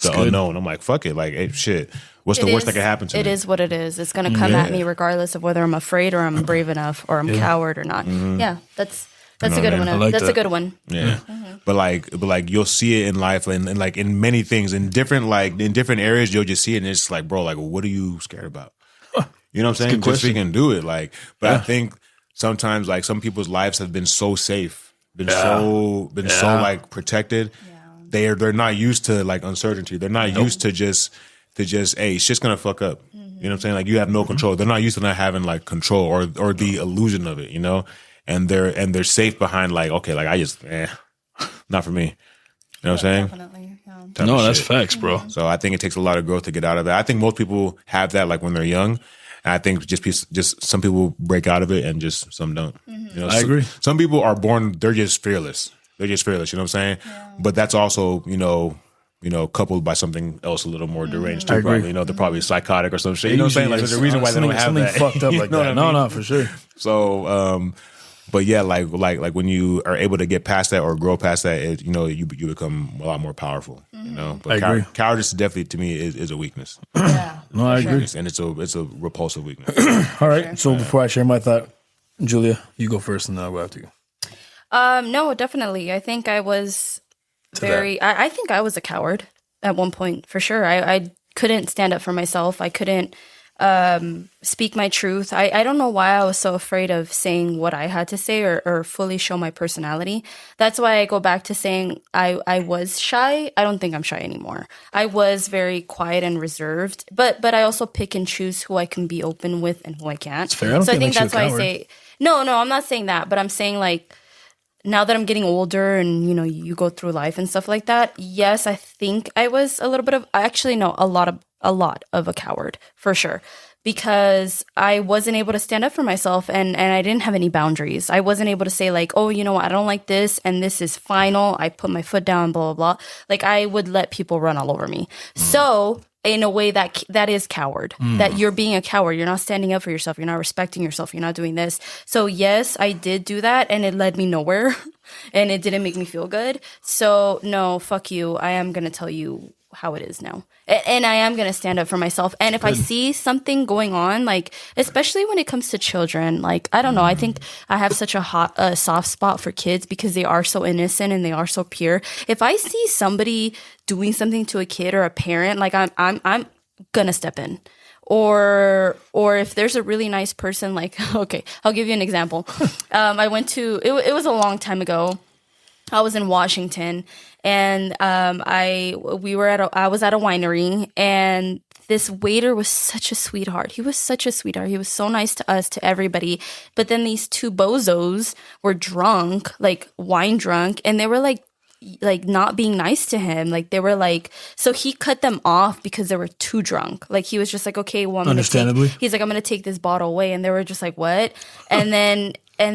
unknown. I'm like, fuck it, like, hey, shit. What's the worst that could happen to me? It is what it is. It's going to come at me regardless of whether I'm afraid or I'm brave enough or I'm coward or not. Yeah, that's a good one. Like that's that. a good one. Yeah, but like you'll see it in life and like in many things in different areas, you'll just see it and it's like, bro, like, what are you scared about? You know what I'm saying? Just freaking do it. Like, but I think sometimes like some people's lives have been so safe, so like protected. Yeah. They're not used to like uncertainty. They're not used to just hey, shit's gonna fuck up. You know what I'm saying? Like, you have no control. They're not used to not having like control or the illusion of it, you know? And they're safe behind like, okay, like I just not for me. You know what I'm saying? Definitely. Yeah. No, that's facts, bro. So I think it takes a lot of growth to get out of that. I think most people have that like when they're young. And I think just some people break out of it and just some don't. You know, I agree. Some people are born, they're just fearless. They're just fearless, you know what I'm saying? Yeah. But that's also, you know, coupled by something else a little more deranged too. I agree. Probably, they're probably psychotic or some shit. You know what I'm saying? Like, there's a reason why they don't have something that. fucked up like that. No, for sure. So, but yeah, like when you are able to get past that or grow past that, you become a lot more powerful. But I agree. Cowardice definitely to me is a weakness. Yeah. No, I agree. And it's a repulsive weakness. All right. So before I share my thought, Julia, you go first, and then I'll go after you. No, definitely. I think I was I think I was a coward at one point, for sure. I couldn't stand up for myself. I couldn't speak my truth. I don't know why I was so afraid of saying what I had to say or fully show my personality. That's why I go back to saying I was shy. I don't think I'm shy anymore. I was very quiet and reserved, but I also pick and choose who I can be open with and who I can't. It's fair. I think that's why I say no, I'm not saying that, but I'm saying like, now that I'm getting older and, you go through life and stuff like that, yes, I think I was a little bit of, actually, no, a lot of a coward, for sure. Because I wasn't able to stand up for myself and I didn't have any boundaries. I wasn't able to say like, oh, I don't like this and this is final. I put my foot down, blah, blah, blah. Like I would let people run all over me. So in a way that is coward, that you're being a coward. You're not standing up for yourself. You're not respecting yourself. You're not doing this. So yes, I did do that and it led me nowhere and it didn't make me feel good. So no, fuck you. I am going to tell you how it is now. And I am going to stand up for myself. And if I see something going on, like, especially when it comes to children, like, I don't know, I think I have such a soft spot for kids because they are so innocent and they are so pure. If I see somebody doing something to a kid or a parent, like I'm going to step in. Or if there's a really nice person, like, okay, I'll give you an example. I went to, it was a long time ago. I was in Washington and I was at a winery and this waiter was such a sweetheart. He was such a sweetheart. He was so nice to us, to everybody. But then these two bozos were drunk, like wine drunk, and they were like not being nice to him. Like they were like, so he cut them off because they were too drunk. Like he was just like, okay, well, understandably, he's like, I'm going to take this bottle away. And they were just like, what? And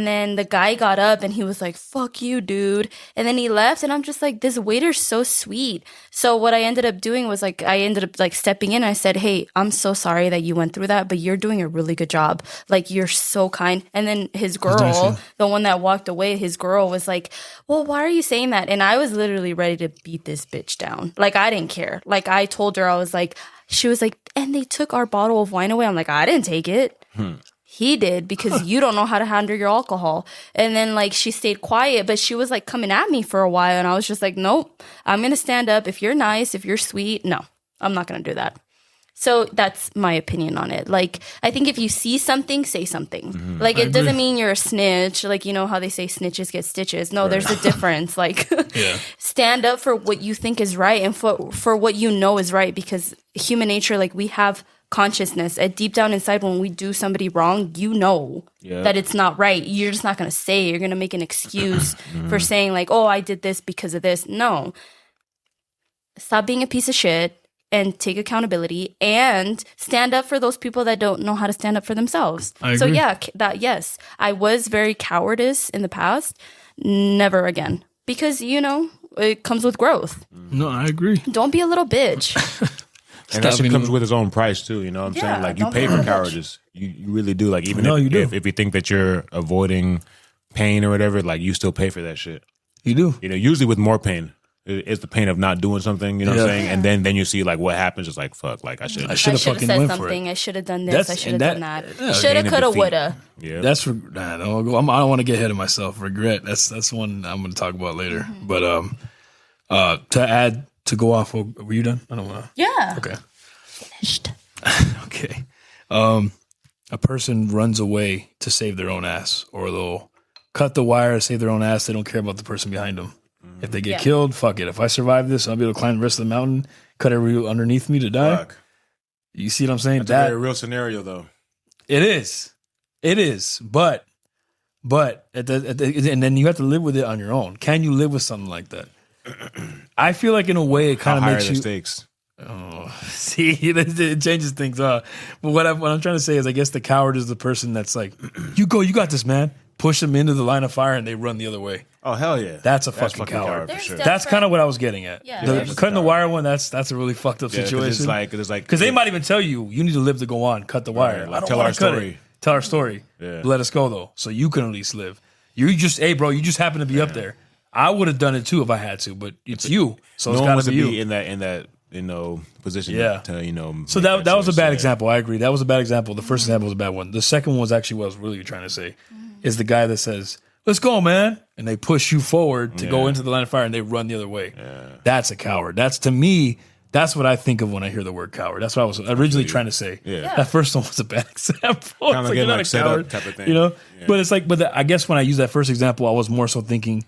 then the guy got up and he was like, fuck you, dude. And then he left and I'm just like, this waiter's so sweet. So what I ended up doing was like, I ended up like stepping in. I said, hey, I'm so sorry that you went through that, but you're doing a really good job. Like, you're so kind. And then his girl, the one that walked away, his girl was like, well, why are you saying that? And I was literally ready to beat this bitch down. Like, I didn't care. Like, I told her, I was like, she was like, and they took our bottle of wine away. I'm like, I didn't take it. He did because you don't know how to handle your alcohol. And then like she stayed quiet, but she was like coming at me for a while. And I was just like, nope, I'm going to stand up. If you're nice, if you're sweet, no, I'm not going to do that. So that's my opinion on it. Like, I think if you see something, say something. Mm-hmm. Like, it doesn't mean you're a snitch. Like, you know how they say snitches get stitches. No, there's a difference. Like, stand up for what you think is right and for what you know is right. Because human nature, like, we have consciousness. Deep down inside, when we do somebody wrong, you know that it's not right. You're just not going to say it. You're going to make an excuse for saying, like, oh, I did this because of this. No. Stop being a piece of shit. And take accountability and stand up for those people that don't know how to stand up for themselves. So yeah, yes, I was very cowardice in the past. Never again, because you know it comes with growth. No, I agree. Don't be a little bitch. And that shit comes with its own price too. You know what I'm saying? Like you pay for cowardice. You really do. Like even if you think that you're avoiding pain or whatever, like you still pay for that shit. You do. You know, usually with more pain. It's the pain of not doing something, you know what I'm saying? And then you see like what happens. It's like, fuck, like I should have fucking said went something. For it. I should have done this. I should have done that. Shoulda, coulda, woulda. Yeah. That's I don't want to get ahead of myself. Regret. That's one I'm going to talk about later. Mm-hmm. But to add, to go off, were you done? I don't want to. Yeah. Okay. Finished. Okay. A person runs away to save their own ass, or they'll cut the wire to save their own ass. They don't care about the person behind them. If they get killed, fuck it. If I survive this, I'll be able to climb the rest of the mountain, cut every underneath me to die. Fuck. You see what I'm saying? That's a very real scenario, though. It is. But and then you have to live with it on your own. Can you live with something like that? I feel like in a way it kind of makes you. The stakes? Oh, see, it changes things up. But what I'm trying to say is, I guess the coward is the person that's like, you go, you got this, man. push them into the line of fire and they run the other way. Oh hell yeah! That's a fucking coward. For sure. That's kind of what I was getting at. Yeah, cutting the wire one. That's a really fucked up situation. Because they might even tell you need to live to go on. Cut the wire. Like, tell our story. Tell our story. Yeah. Let us go though, so you can at least live. You just, hey bro, you just happen to be up there. I would have done it too if I had to, but it's you, so it's got to be you in that position. Yeah. To So that was a bad example. I agree. That was a bad example. The first example was a bad one. The second one was actually what I was really trying to say. Is the guy that says, "Let's go, man," and they push you forward to go into the line of fire, and they run the other way. Yeah. That's a coward. That's, to me, that's what I think of when I hear the word coward. That's what I was originally trying to say. Yeah. That first one was a bad example. Kind of like, not a coward type of thing. Yeah. But it's like, I guess when I use that first example, I was more so thinking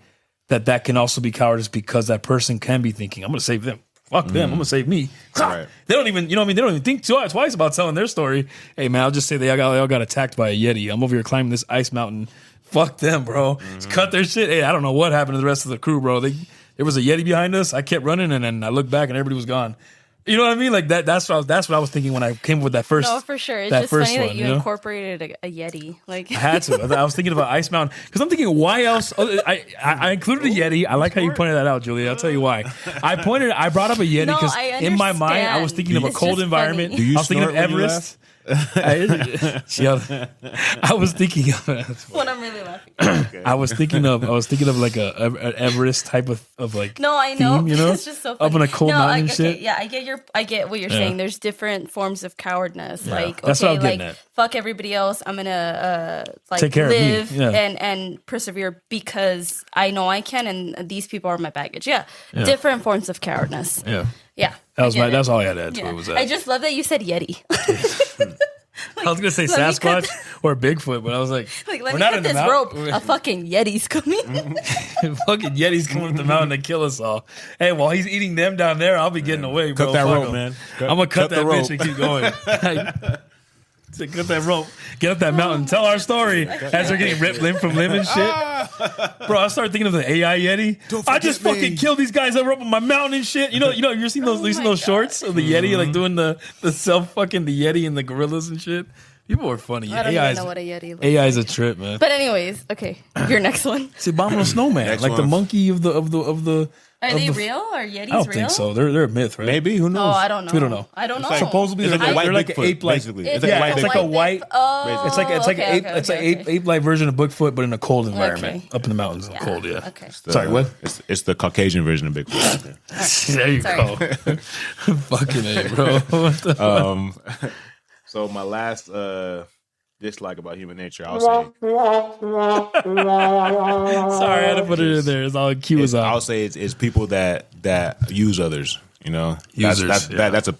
that can also be cowardice because that person can be thinking, I'm going to save them. Fuck them. I'm going to save me. Right. They don't even, they don't even think twice about telling their story. Hey man, I'll just say they all got attacked by a Yeti. I'm over here climbing this ice mountain. Fuck them, bro. Just cut their shit. Hey, I don't know what happened to the rest of the crew, bro. There was a Yeti behind us. I kept running, and then I looked back, and everybody was gone. You know what I mean? Like that's what I was thinking when I came up with that first. No, for sure. It's just funny that you incorporated a Yeti. Like I had to. I was thinking about Ice Mountain because I'm thinking, why else? I included a Yeti. I like how you pointed that out, Julia. I'll tell you why. I brought up a Yeti because in my mind I was thinking of a cold environment. I was thinking of Everest. I was thinking of when I'm really laughing. Okay. I was thinking of like an Everest type of like. No, I know. Theme, it's just so funny. Up in a cold mountain shit. Yeah, I get what you're saying. There's different forms of cowardness. Yeah. Like, that's what I was getting at. Fuck everybody else. I'm gonna take care live of me. Yeah. and persevere because I know I can, and these people are my baggage. Yeah. Different forms of cowardness. Yeah. That's all I had to add to it. Was that. I just love that you said Yeti. I was gonna say Sasquatch or Bigfoot, but I was like let me cut this rope. A fucking Yeti's coming. Fucking Yeti's coming up the mountain to kill us all. Hey, while he's eating them down there, I'll be getting away, bro. Cut that rope, man. I'm gonna cut that bitch and keep going. To cut that rope, get up that mountain, tell our story as they're getting ripped limb from limb and shit. Bro, I started thinking of the AI Yeti. I just fucking killed these guys that were up on my mountain and shit. You know, you've seen those shorts of the Yeti, like doing the self fucking the Yeti and the gorillas and shit. People are funny. I don't even know what a Yeti looks AI is a trip, man. But anyways, okay, your next one. It's the abominable snowman, like the monkey of the. Are they real? Are Yetis real? I don't think so. They're a myth, right? Maybe. Who knows? Oh, I don't know. We don't know. I don't know. Supposedly they're like an ape, basically. It's like a white. Oh, it's like an ape-like version of Bigfoot, but in a cold environment, up in the mountains, in the cold. Yeah. Okay. Sorry, what? It's the Caucasian version of Bigfoot. There you go. Fucking A, bro. What the fuck? So my last dislike about human nature, I'll say. Sorry, I had to put it in there. It's all cue was on. I'll say it's people that use others. You know, users. That's a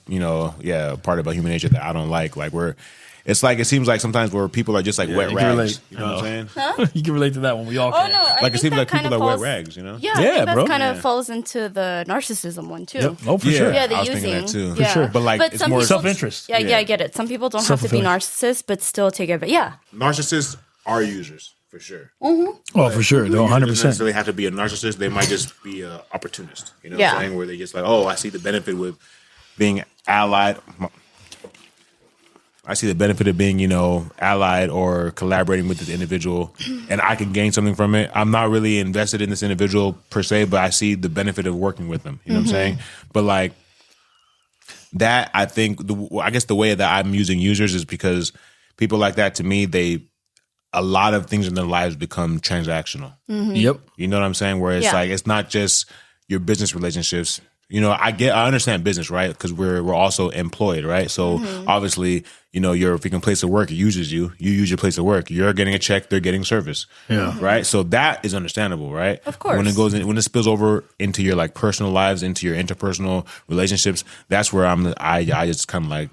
part about human nature that I don't like. Like it seems like sometimes where people are just like wet rags. You know what I'm saying? Huh? You can relate to that one. We all can. Oh no, like it seems like people are wet rags. You know? Yeah, I think that kind of falls into the narcissism one too. Yep. Oh, for sure. Yeah, the I was using. thinking that too. For sure. But it's more self-interest. Yeah, I get it. Some people don't have to be narcissists, but still take advantage. Yeah. Narcissists are users. For sure. Mm-hmm. Oh, for sure. No, 100%. They necessarily have to be a narcissist. They might just be an opportunist. You know what I'm saying? Where they just like, oh, I see the benefit with being allied. I see the benefit of being, allied or collaborating with this individual, and I can gain something from it. I'm not really invested in this individual per se, but I see the benefit of working with them. You know what I'm saying? But like that, I think, I guess the way that I'm using users is because people like that, to me, a lot of things in their lives become transactional. Mm-hmm. Yep. You know what I'm saying? Where it's like, it's not just your business relationships. I understand business, right? Because we're also employed, right? So obviously, if you can place of work, it uses you. You use your place of work. You're getting a check. They're getting service. Yeah. Right. So that is understandable, right? Of course. When it spills over into your like personal lives, into your interpersonal relationships, that's where I just kind of like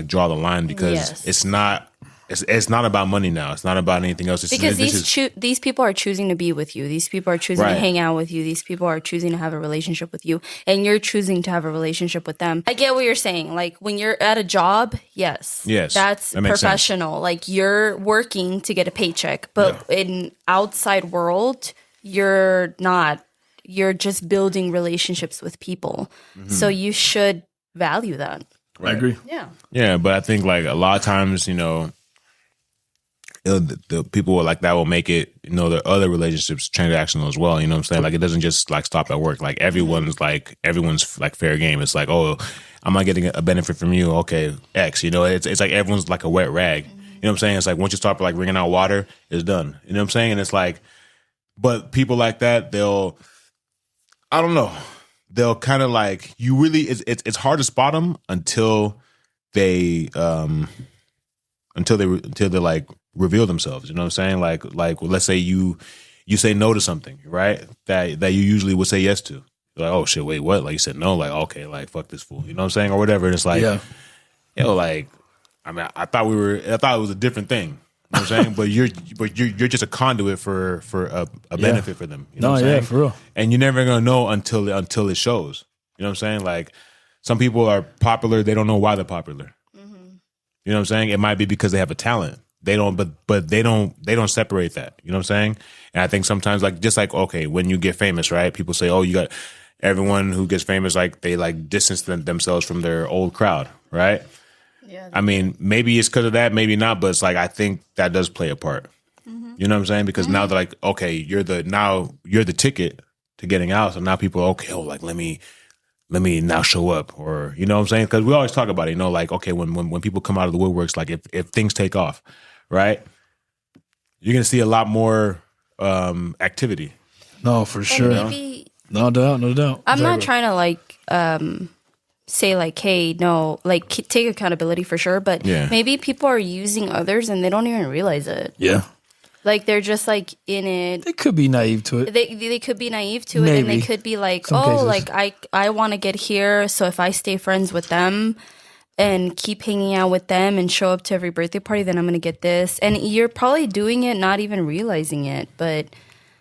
draw the line because it's not. It's not about money now. It's not about anything else. Because these people are choosing to be with you. These people are choosing to hang out with you. These people are choosing to have a relationship with you. And you're choosing to have a relationship with them. I get what you're saying. Like when you're at a job, yes. That's professional. Sense. Like you're working to get a paycheck. But in outside world, you're not. You're just building relationships with people. Mm-hmm. So you should value that. Right. I agree. Yeah. Yeah, but I think like a lot of times, the people like that will make it, their other relationships transactional as well. You know what I'm saying? Like it doesn't just like stop at work. Like everyone's like fair game. It's like, oh, I'm not getting a benefit from you. Okay, X. It's like everyone's like a wet rag. You know what I'm saying? It's like once you start like wringing out water, it's done. You know what I'm saying? And it's like, but people like that, I don't know. They'll kind of like it's hard to spot them until they like reveal themselves. You know what I'm saying? Like let's say you say no to something, right? That you usually would say yes to. You're like, oh shit, wait, what? Like you said no, like okay, like fuck this fool. You know what I'm saying? Or whatever. And it's like, like, I mean, I thought it was a different thing. You know what I'm saying? But you're just a conduit for a benefit for them. You know what I'm saying? For real. And you're never gonna know until it shows. You know what I'm saying? Like some people are popular, they don't know why they're popular. Mm-hmm. You know what I'm saying? It might be because they have a talent. They don't, but they don't separate that. You know what I'm saying? And I think sometimes okay, when you get famous, right? People say, oh, you got everyone who gets famous, like they like distance themselves from their old crowd, right? Yeah. I mean, maybe it's because of that, maybe not, but it's like I think that does play a part. Mm-hmm. You know what I'm saying? Because now they're like, okay, you're the ticket to getting out. So now people are okay. Oh, like let me now show up, or you know what I'm saying? Because we always talk about it. Like okay, when people come out of the woodworks, like if things take off, right, you're gonna see a lot more activity. No, for sure. Maybe, no doubt. I'm not trying to like say like, hey, no, like take accountability for sure, but maybe people are using others and they don't even realize it. Yeah. Like they're just like in it. They could be naive to it. They could be naive to it, and they could be like, cases. Like I want to get here, so if I stay friends with them and keep hanging out with them and show up to every birthday party, then I'm going to get this. And you're probably doing it, not even realizing it, but.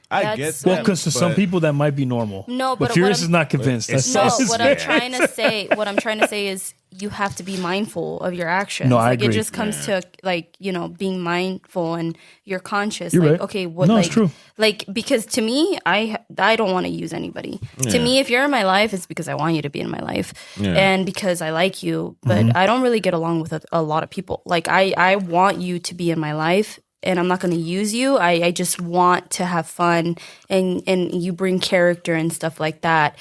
I get that. Well, because to some people that might be normal. No, but Furious is not convinced. What I'm trying to say is you have to be mindful of your actions. No, I agree. It just comes to like, being mindful and you're conscious. You're like, right. Okay, what? No, like, it's true. Like because to me, I don't want to use anybody. Yeah. To me, if you're in my life, it's because I want you to be in my life, and because I like you. But I don't really get along with a lot of people. Like I want you to be in my life. And I'm not going to use you. I just want to have fun, and you bring character and stuff like that.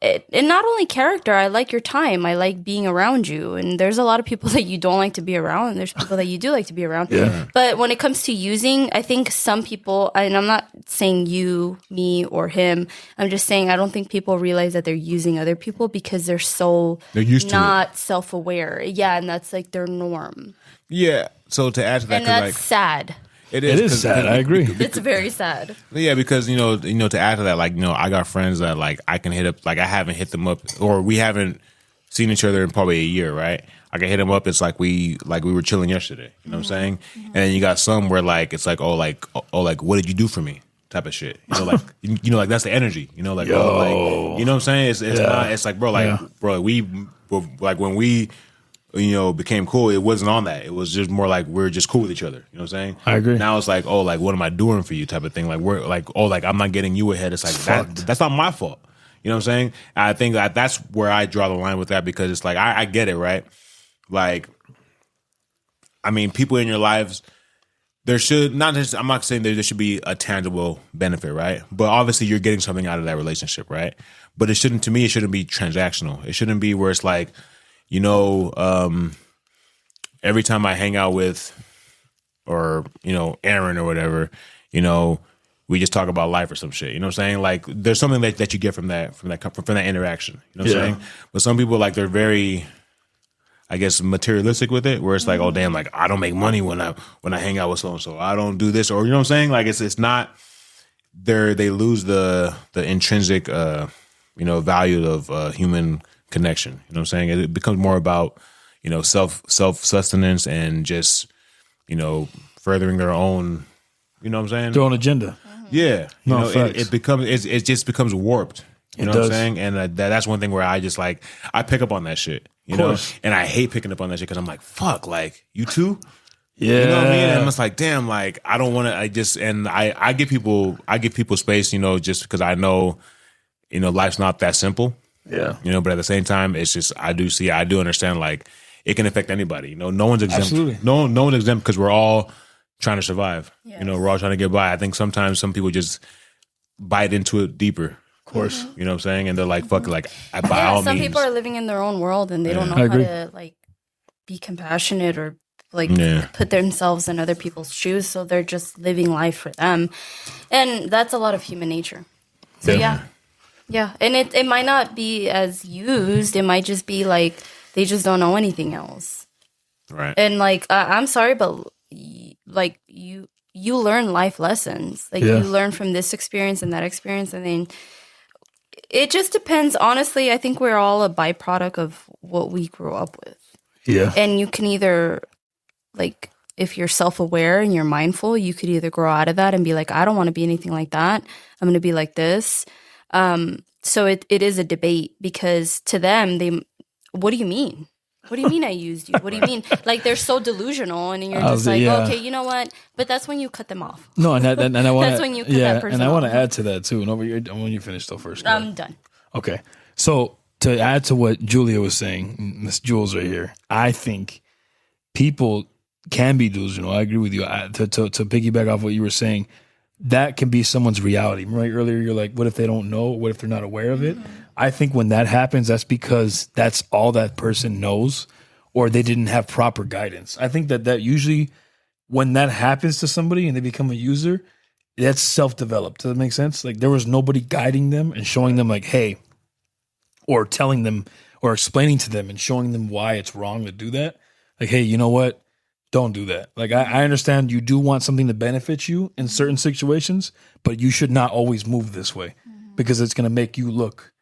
And not only character, I like your time. I like being around you. And there's a lot of people that you don't like to be around, and there's people that you do like to be around. Yeah. But when it comes to using, I think some people, and I'm not saying you, me, or him. I'm just saying I don't think people realize that they're using other people because they're used to not self-aware. Yeah, and that's like their norm. Yeah. So to add to that, and that's sad. It is sad. I agree. It's very sad. Yeah, because to add to that, like I got friends that like I can hit up, like I haven't hit them up, or we haven't seen each other in probably a year, right? I can hit them up. It's like we were chilling yesterday. You know what I'm saying? Mm-hmm. And then you got some where like it's like like what did you do for me? Type of shit. Like like that's the energy. Like you know what I'm saying? It's not. It's like bro, we were like when we. Became cool. It wasn't on that. It was just more like we're just cool with each other. You know what I'm saying? I agree. Now it's like, oh, like what am I doing for you? Type of thing. Like we're like, oh, like I'm not getting you ahead. It's like that's not my fault. You know what I'm saying? And I think that's where I draw the line with that, because it's like I get it, right? Like, I mean, people in your lives, there should not just. I'm not saying there should be a tangible benefit, right? But obviously, you're getting something out of that relationship, right? But it shouldn't. To me, it shouldn't be transactional. It shouldn't be where it's like. Every time I hang out with, or, Aaron or whatever, we just talk about life or some shit. You know what I'm saying? Like, there's something that you get from that interaction. You know what I'm saying? But some people, like, they're very, I guess, materialistic with it, where it's like, oh, damn, like, I don't make money when I hang out with so-and-so. I don't do this, or, you know what I'm saying? Like, it's not, they lose the intrinsic, value of human connection. You know what I'm saying? It becomes more about, self-sustenance and just, furthering their own, you know what I'm saying? Their own agenda. Yeah. No, it just becomes warped. You know what I'm saying? And that's one thing where I just like, I pick up on that shit, you know? And I hate picking up on that shit because I'm like, fuck, like, you too? Yeah. You know what I mean? And I'm just like, damn, like, I don't want to, I give people space, just because I know, life's not that simple. Yeah. But at the same time, it's just, I do understand, like, it can affect anybody. No one's exempt. Absolutely. No one's exempt, because we're all trying to survive. Yes. We're all trying to get by. I think sometimes some people just bite into it deeper. Of course. You know what I'm saying? And they're like, fuck it, like, by all means. Some people are living in their own world and they don't know how to, like, be compassionate or, like, put themselves in other people's shoes. So they're just living life for them. And that's a lot of human nature. So, yeah. And it might not be as used. It might just be, like, they just don't know anything else. Right. And, like, I'm sorry, but, like, you learn life lessons. Like, you learn from this experience and that experience, and then it just depends. Honestly, I think we're all a byproduct of what we grew up with. Yeah. And you can either, like, if you're self-aware and you're mindful, you could either grow out of that and be like, I don't want to be anything like that. I'm going to be like this. So it is a debate, because to them, what do you mean? What do you mean I used you? What do you mean? Like, they're so delusional, and you're just like, okay, you know what? But that's when you cut them off. No, and I want that's when you cut that person and I want to off. add to that too. No, when you finish though first. I'm done. Okay, so to add to what Julia was saying, Miss Jules right here, I think people can be delusional. I agree with you. To piggyback off what you were saying, that can be someone's reality. Right? Earlier, you're like, what if they don't know? What if they're not aware of it? Mm-hmm. I think when that happens, that's because that's all that person knows, or they didn't have proper guidance. I think that usually when that happens to somebody and they become a user, that's self-developed. Does that make sense? Like, there was nobody guiding them and showing them, like, hey, or telling them or explaining to them and showing them why it's wrong to do that. Like, hey, you know what? Don't do that. Like, I understand you do want something to benefit you in certain situations, but you should not always move this way, because it's going to make you look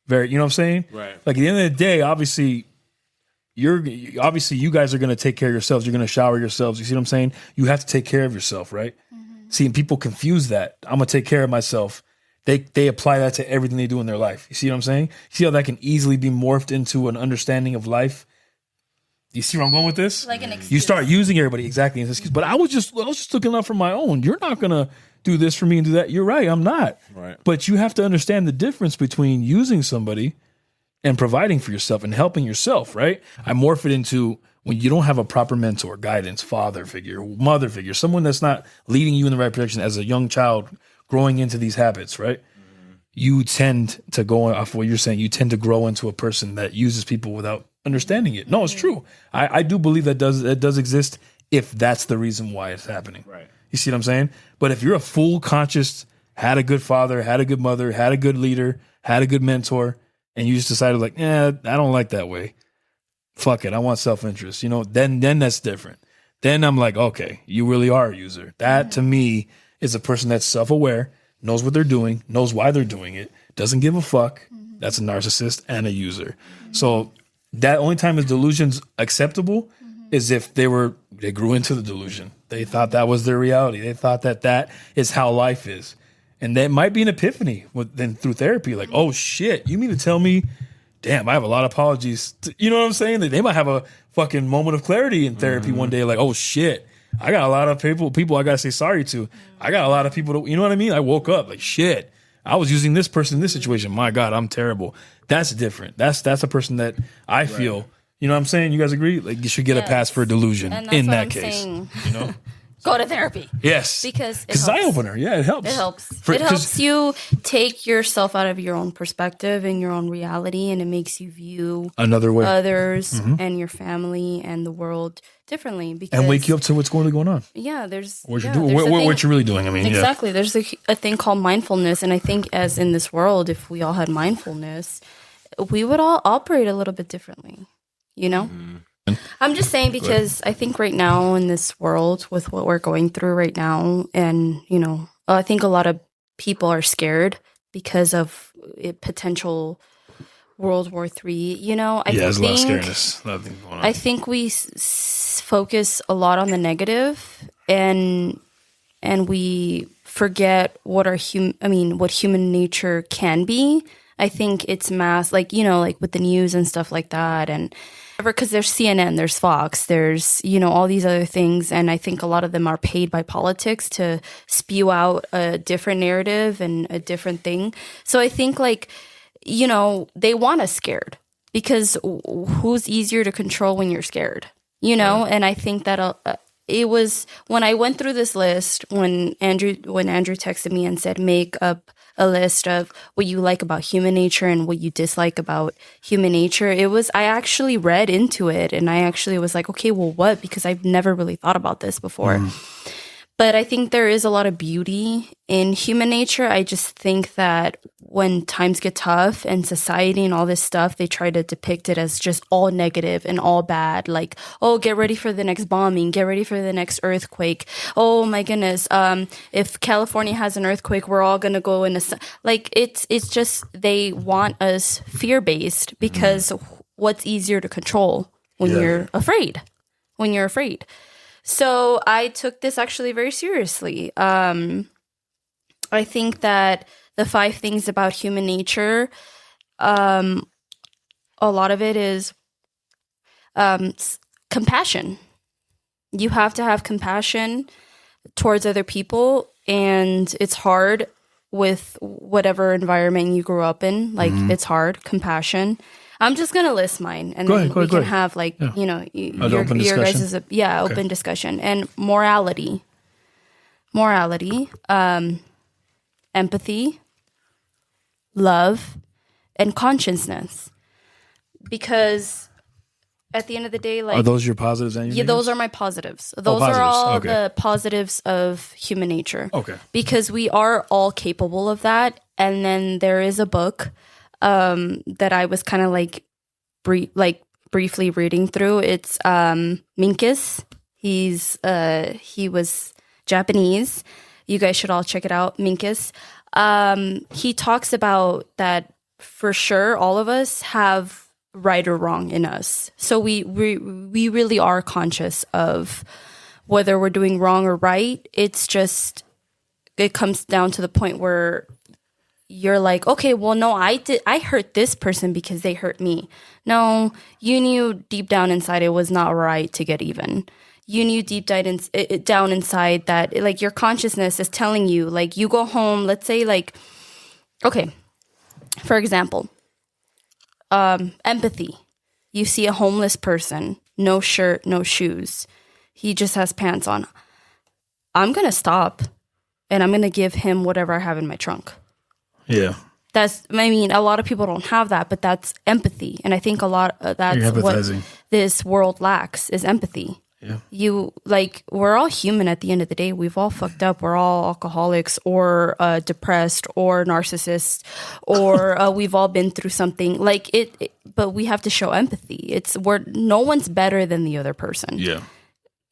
very, you know what I'm saying? Right. Like, at the end of the day, obviously you guys are going to take care of yourselves. You're going to shower yourselves. You see what I'm saying? You have to take care of yourself, right? Mm-hmm. See, and people confuse that. I'm going to take care of myself. They apply that to everything they do in their life. You see what I'm saying? See how that can easily be morphed into an understanding of life? You see where I'm going with this? Like an excuse. You start using everybody exactly as an excuse. But I was just looking out for my own. You're not going to do this for me and do that. You're right. I'm not. Right. But you have to understand the difference between using somebody and providing for yourself and helping yourself, right? I morph it into when you don't have a proper mentor, guidance, father figure, mother figure, someone that's not leading you in the right direction as a young child growing into these habits, right? You tend to go off what you're saying. You tend to grow into a person that uses people without understanding it. No, it's true. I do believe that does exist if that's the reason why it's happening. Right. You see what I'm saying? But if you're a full conscious, had a good father, had a good mother, had a good leader, had a good mentor, and you just decided like, I don't like that way. Fuck it. I want self-interest. Then that's different. Then I'm like, okay, you really are a user. That to me is a person that's self-aware, knows what they're doing, knows why they're doing it, doesn't give a fuck. That's a narcissist and a user. So that only time is delusions acceptable is if they grew into the delusion. They thought that was their reality. They thought that is how life is. And that might be an epiphany then through therapy. Like, oh shit, you mean to tell me, damn, I have a lot of apologies. You know what I'm saying? They might have a fucking moment of clarity in therapy one day. Like, oh shit, I got a lot of people I got to say sorry to. I got a lot of people you know what I mean? I woke up like, shit, I was using this person in this situation. My God, I'm terrible. That's different. That's a person that I feel, you know what I'm saying? You guys agree? Like, you should get a pass for a delusion in that case. Saying. You know? Go to therapy. Yes. Because it's eye opener. Yeah, it helps. It helps. It helps you take yourself out of your own perspective and your own reality, and it makes you view another way others and your family and the world differently. Because, and wake you up to what's going on. Yeah, there's what you're really doing. I mean, exactly. There's a thing called mindfulness, and I think as in this world, if we all had mindfulness, we would all operate a little bit differently. You know. Mm-hmm. I'm just saying because I think right now in this world with what we're going through right now, and I think a lot of people are scared because of potential World War III. There's a lot of scaredness. I think we focus a lot on the negative, and we forget what what human nature can be. I think it's like with the news and stuff like that, and because there's CNN, there's Fox, there's, all these other things. And I think a lot of them are paid by politics to spew out a different narrative and a different thing. So I think they want us scared because who's easier to control when you're scared, And I think that it was when I went through this list, when Andrew texted me and said, make up a list of what you like about human nature and what you dislike about human nature, I actually read into it, and I actually was like, okay, well, what? Because I've never really thought about this before. But I think there is a lot of beauty in human nature. I just think that when times get tough and society and all this stuff, they try to depict it as just all negative and all bad. Like, oh, get ready for the next bombing. Get ready for the next earthquake. Oh, my goodness. If California has an earthquake, we're all going to go in like, it's just they want us fear-based because what's easier to control when you're afraid? When you're afraid. So I took this actually very seriously. I think that the 5 things about human nature, a lot of it is compassion. You have to have compassion towards other people, and it's hard with whatever environment you grew up in. Like, it's hard. Compassion. I'm just going to list mine, and then we can have, like, you know, your guys' open discussion. And morality, empathy, love, and consciousness. Because at the end of the day, like... Are those your positives and your negatives? Those are my positives. Those are all the positives of human nature. Okay. Because we are all capable of that. And then there is a book that I was kind of like briefly reading through. It's Minkus. He was Japanese. You guys should all check it out. Minkus. He talks about that for sure. All of us have right or wrong in us. So we really are conscious of whether we're doing wrong or right. It's just, it comes down to the point where you're like, okay, well, no, I hurt this person because they hurt me. No, you knew deep down inside it was not right to get even. You knew deep down inside that, like, your consciousness is telling you, like, you go home, let's say, like, okay, for example, empathy. You see a homeless person, no shirt, no shoes. He just has pants on. I'm going to stop and I'm going to give him whatever I have in my trunk. Yeah. A lot of people don't have that, but that's empathy. And I think that's what this world lacks is empathy. Yeah. We're all human at the end of the day. We've all fucked up. We're all alcoholics or depressed or narcissists or we've all been through something but we have to show empathy. No one's better than the other person. Yeah.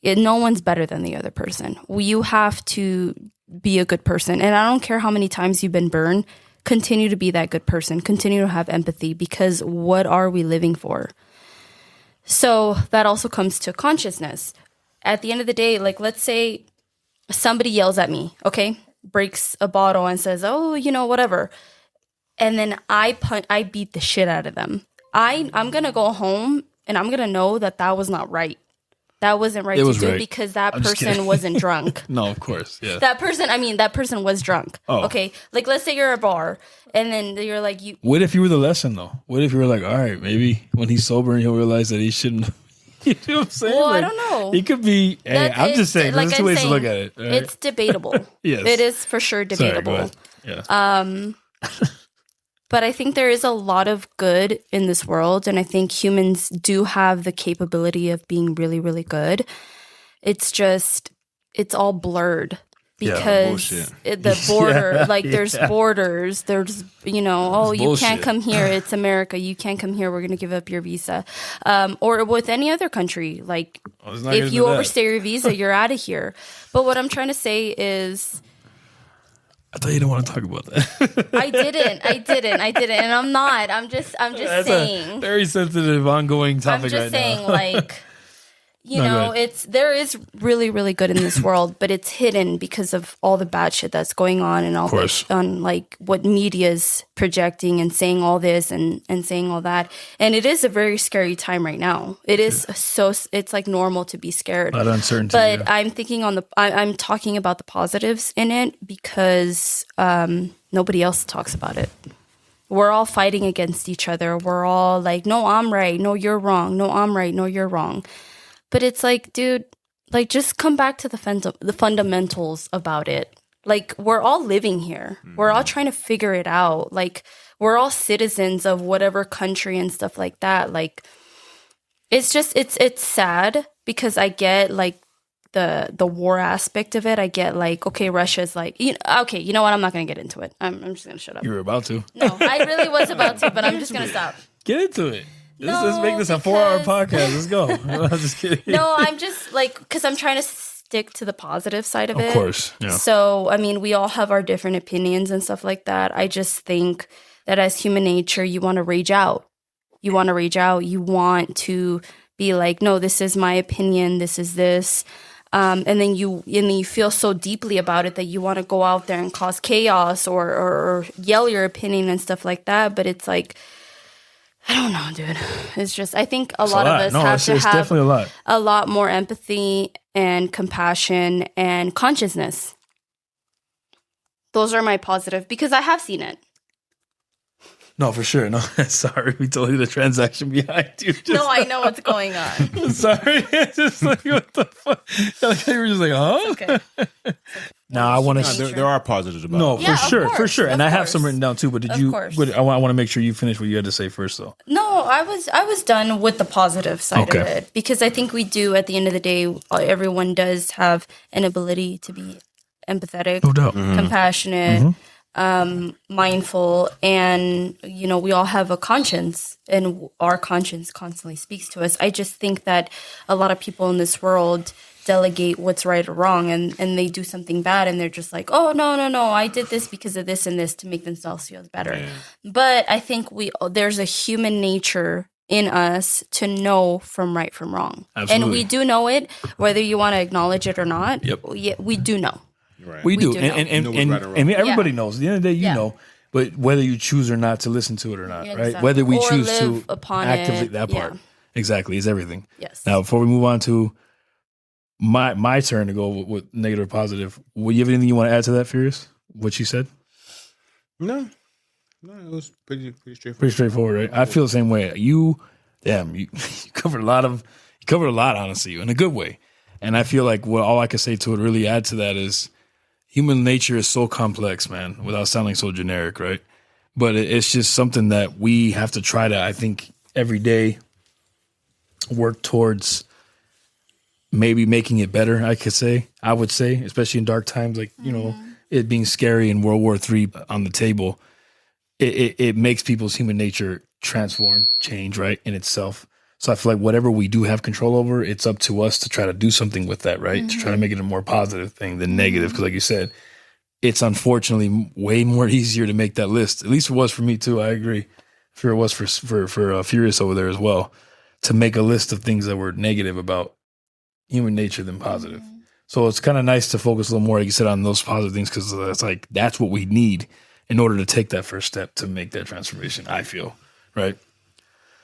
No one's better than the other person. You have to be a good person. And I don't care how many times you've been burned, continue to be that good person. Continue to have empathy, because what are we living for? So that also comes to consciousness. At the end of the day, like, let's say somebody yells at me, okay? Breaks a bottle and says, oh, whatever. And then I beat the shit out of them. I'm going to go home and I'm going to know that was not right. That wasn't right to do because that person wasn't drunk. No, of course. Yeah. That person was drunk. Oh. Okay. Like, let's say you're at a bar and then you're like, what if you were the lesson though? What if you were like, all right, maybe when he's sober and he'll realize that he shouldn't. You know what I'm saying? Well, I don't know. He could be. Hey, I'm just saying. There's two ways to look at it. Right? It's debatable. Yes. It is for sure debatable. Sorry, yeah. But I think there is a lot of good in this world, and I think humans do have the capability of being really, really good. It's just, it's all blurred because the border, there's borders, there's, you can't come here. It's America. You can't come here. We're going to give up your visa. Or with any other country, if you overstay your visa, you're out of here. But what I'm trying to say is, I thought you didn't want to talk about that. I didn't, and I'm not. I'm just That's saying. A very sensitive, ongoing topic right now. I'm just saying, there is really, really good in this world, but it's hidden because of all the bad shit that's going on and all this, on what media is projecting and saying all this and saying all that. And it is a very scary time right now. It is it's like normal to be scared. A lot of uncertainty. But I'm thinking I'm talking about the positives in it because nobody else talks about it. We're all fighting against each other. We're all like, no, I'm right. No, you're wrong. No, I'm right. No, you're wrong. But it's like, dude, like, just come back to the fundamentals about it. Like, we're all living here. We're all trying to figure it out. Like, we're all citizens of whatever country and stuff like that. Like, it's just, it's sad because I get, like, the war aspect of it. I get, like, okay, Russia's like, okay, you know what? I'm not going to get into it. I'm just going to shut up. You were about to. No, I really was about to, but I'm just going to stop. Get into it. Let's make this a 4-hour podcast. Let's go. I'm just kidding. No, I'm just, like, because I'm trying to stick to the positive side of it. Of course, yeah. So, I mean, we all have our different opinions and stuff like that. I just think that as human nature, you want to rage out. You want to rage out. You want to be like, no, this is my opinion. This is this. And then you feel so deeply about it that you want to go out there and cause chaos or yell your opinion and stuff like that. But it's like, I don't know, dude. It's just, I think a lot of us have to have definitely a lot more empathy and compassion and consciousness. Those are my positive, because I have seen it. No, for sure. No, sorry. We told you the transaction behind you. No, I know what's going on. Sorry. It's just like, what the fuck? Like, you were just like, huh? It's okay. Now, I want to... There are positives about it. No, Yeah, for sure. And I have some course. written down too, but Of course. I want to make sure you finish what you had to say first, though. No, I was done with the positive side of it, because I think we do, at the end of the day, everyone does have an ability to be empathetic, No doubt. compassionate, mindful, and, you know, we all have a conscience, and our conscience constantly speaks to us. I just think that a lot of people in this world delegate what's right or wrong, and they do something bad, and they're just like, oh, no, I did this because of this and this, to make themselves feel better. Yeah. But I think there's a human nature in us to know from right from wrong. Absolutely. And we do know it, whether you want to acknowledge it or not. Yep. We do know. Right. We do. And everybody knows. At the end of the day, you know, but whether you choose or not to listen to it or not, right? Whether we choose to actively, that part. Exactly, is everything. Yes. Now, before we move on to my turn to go with negative or positive, will you have anything you want to add to that, Furious? What she said? No, it was pretty straightforward. Pretty straightforward, right? I feel the same way. You covered a lot, honestly, in a good way. And I feel like all I can say to it, really add to that, is human nature is so complex, man, without sounding so generic, right? But it's just something that we have to try to, I think, every day work towards maybe making it better, I would say, especially in dark times, like, you know, it being scary and World War III on the table. It makes people's human nature transform, change, right, in itself. So I feel like whatever we do have control over, it's up to us to try to do something with that, right? To try to make it a more positive thing than negative. Because like you said, it's unfortunately way more easier to make that list. At least it was for me too. I agree. I'm sure it was for Furious over there as well, to make a list of things that were negative about human nature than positive. So it's kind of nice to focus a little more, like you said, on those positive things, because it's like that's what we need in order to take that first step to make that transformation, I feel, right?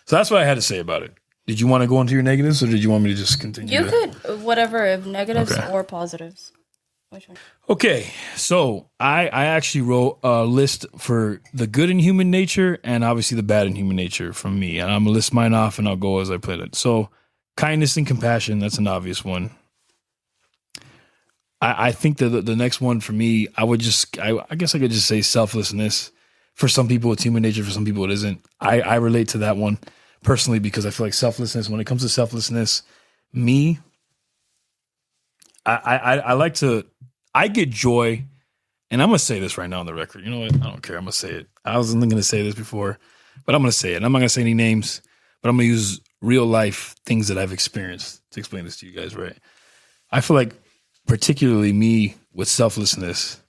So that's what I had to say about it. Did you want to go into your negatives, or did you want me to just continue? You could, whatever, of negatives or positives. Which one? Okay, so I actually wrote a list for the good in human nature and obviously the bad in human nature from me. And I'm going to list mine off and I'll go as I put it. So kindness and compassion, that's an obvious one. I think that the next one for me, I guess I could just say selflessness. For some people, it's human nature. For some people, it isn't. I relate to that one personally, because I feel like selflessness, when it comes to selflessness, I get joy, and I'm going to say this right now on the record. You know what? I don't care. I'm going to say it. I wasn't going to say this before, but I'm going to say it. I'm not going to say any names, but I'm going to use real life things that I've experienced to explain this to you guys, right? I feel like particularly me with selflessness,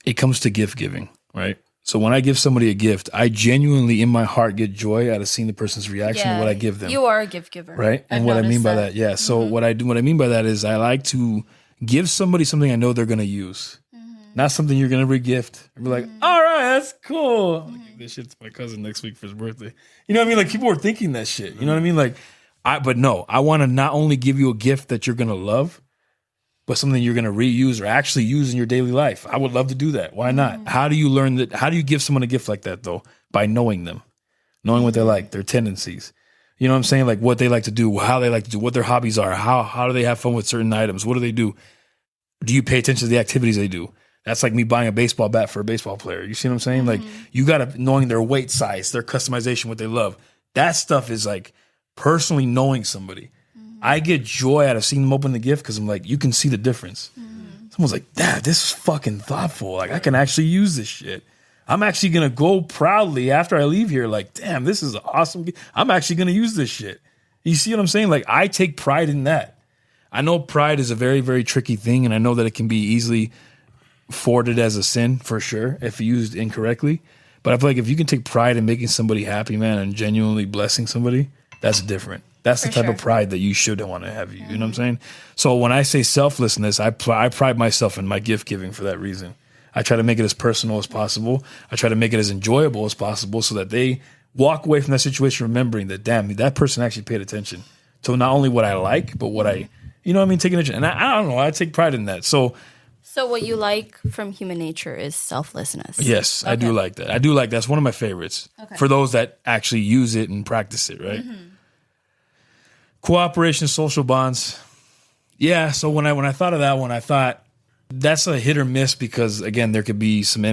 it comes to gift giving, right? So when I give somebody a gift, I genuinely in my heart get joy out of seeing the person's reaction to what I give them. You are a gift giver. Right? And what I mean by that, so what I mean by that is I like to give somebody something I know they're going to use. Not something you're going to re-gift. And be like, all right, that's cool. I'm gonna give this shit to my cousin next week for his birthday. You know what I mean? Like, people are thinking that shit. You know what I mean? Like, but no, I want to not only give you a gift that you're going to love, but something you're going to reuse or actually use in your daily life. I would love to do that. Why not? How do you learn that? How do you give someone a gift like that, though? By knowing them, knowing what they're like, their tendencies, You know what I'm saying? Like what they like to do, how they like to do, what their hobbies are, how do they have fun with certain items? What do they do? Do you pay attention to the activities they do? That's like me buying a baseball bat for a baseball player. You see what I'm saying? Like you got to knowing their weight size, their customization, what they love. That stuff is like personally knowing somebody. I get joy out of seeing them open the gift because I'm like, you can see the difference. Someone's like, Dad, this is fucking thoughtful. Like I can actually use this shit. I'm actually going to go proudly after I leave here. Like, damn, this is awesome. I'm actually going to use this shit. You see what I'm saying? Like I take pride in that. I know pride is a very, very tricky thing. And I know that it can be easily forwarded as a sin for sure if used incorrectly. But I feel like if you can take pride in making somebody happy, man, and genuinely blessing somebody, that's different. That's the type of pride that you should want to have. You know what I'm saying? So when I say selflessness, I pride myself in my gift giving for that reason. I try to make it as personal as possible. I try to make it as enjoyable as possible so that they walk away from that situation remembering that, damn, that person actually paid attention to not only what I like, but what I, you know what I mean, taking attention. And I don't know, I take pride in that. So what you like from human nature is selflessness. Yes, okay. I do like that. That's one of my favorites for those that actually use it and practice it, right? Cooperation, social bonds. Yeah, so when I thought of that one, I thought that's a hit or miss because again, there could be some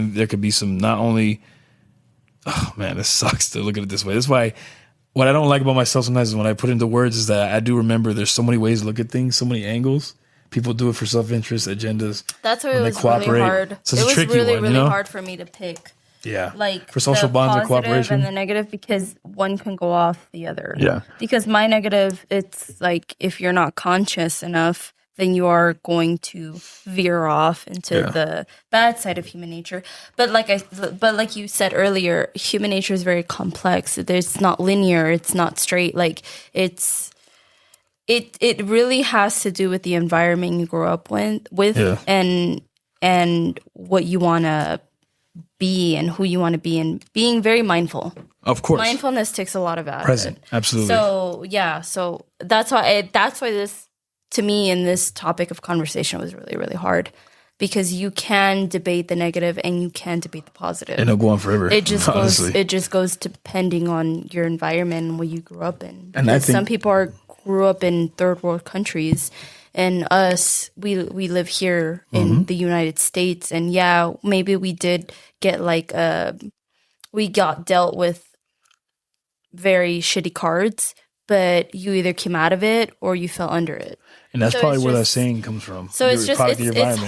not only, oh man, this sucks to look at it this way. That's why what I don't like about myself sometimes is when I put into words is that I do remember there's so many ways to look at things, so many angles. People do it for self-interest agendas. That's why it was really hard. So it was really, really hard for me to pick. Yeah. Like for social bonds and cooperation. And the negative because one can go off the other. Yeah. Because my negative, it's like if you're not conscious enough, then you are going to veer off into the bad side of human nature. But like you said earlier, human nature is very complex. It's not linear. It's not straight. Like It really has to do with the environment you grow up with and what you want to be and who you want to be and being very mindful. Of course. Mindfulness takes a lot of out Present. Of it. Absolutely. So that's why this, to me, in this topic of conversation was really, really hard because you can debate the negative and you can debate the positive. And it'll go on forever. It just goes depending on your environment and what you grew up in. And I think some people grew up in third world countries, and us, we live here in the United States, and maybe we did get we got dealt with very shitty cards, but you either came out of it or you fell under it. And that's probably where that saying comes from. So it's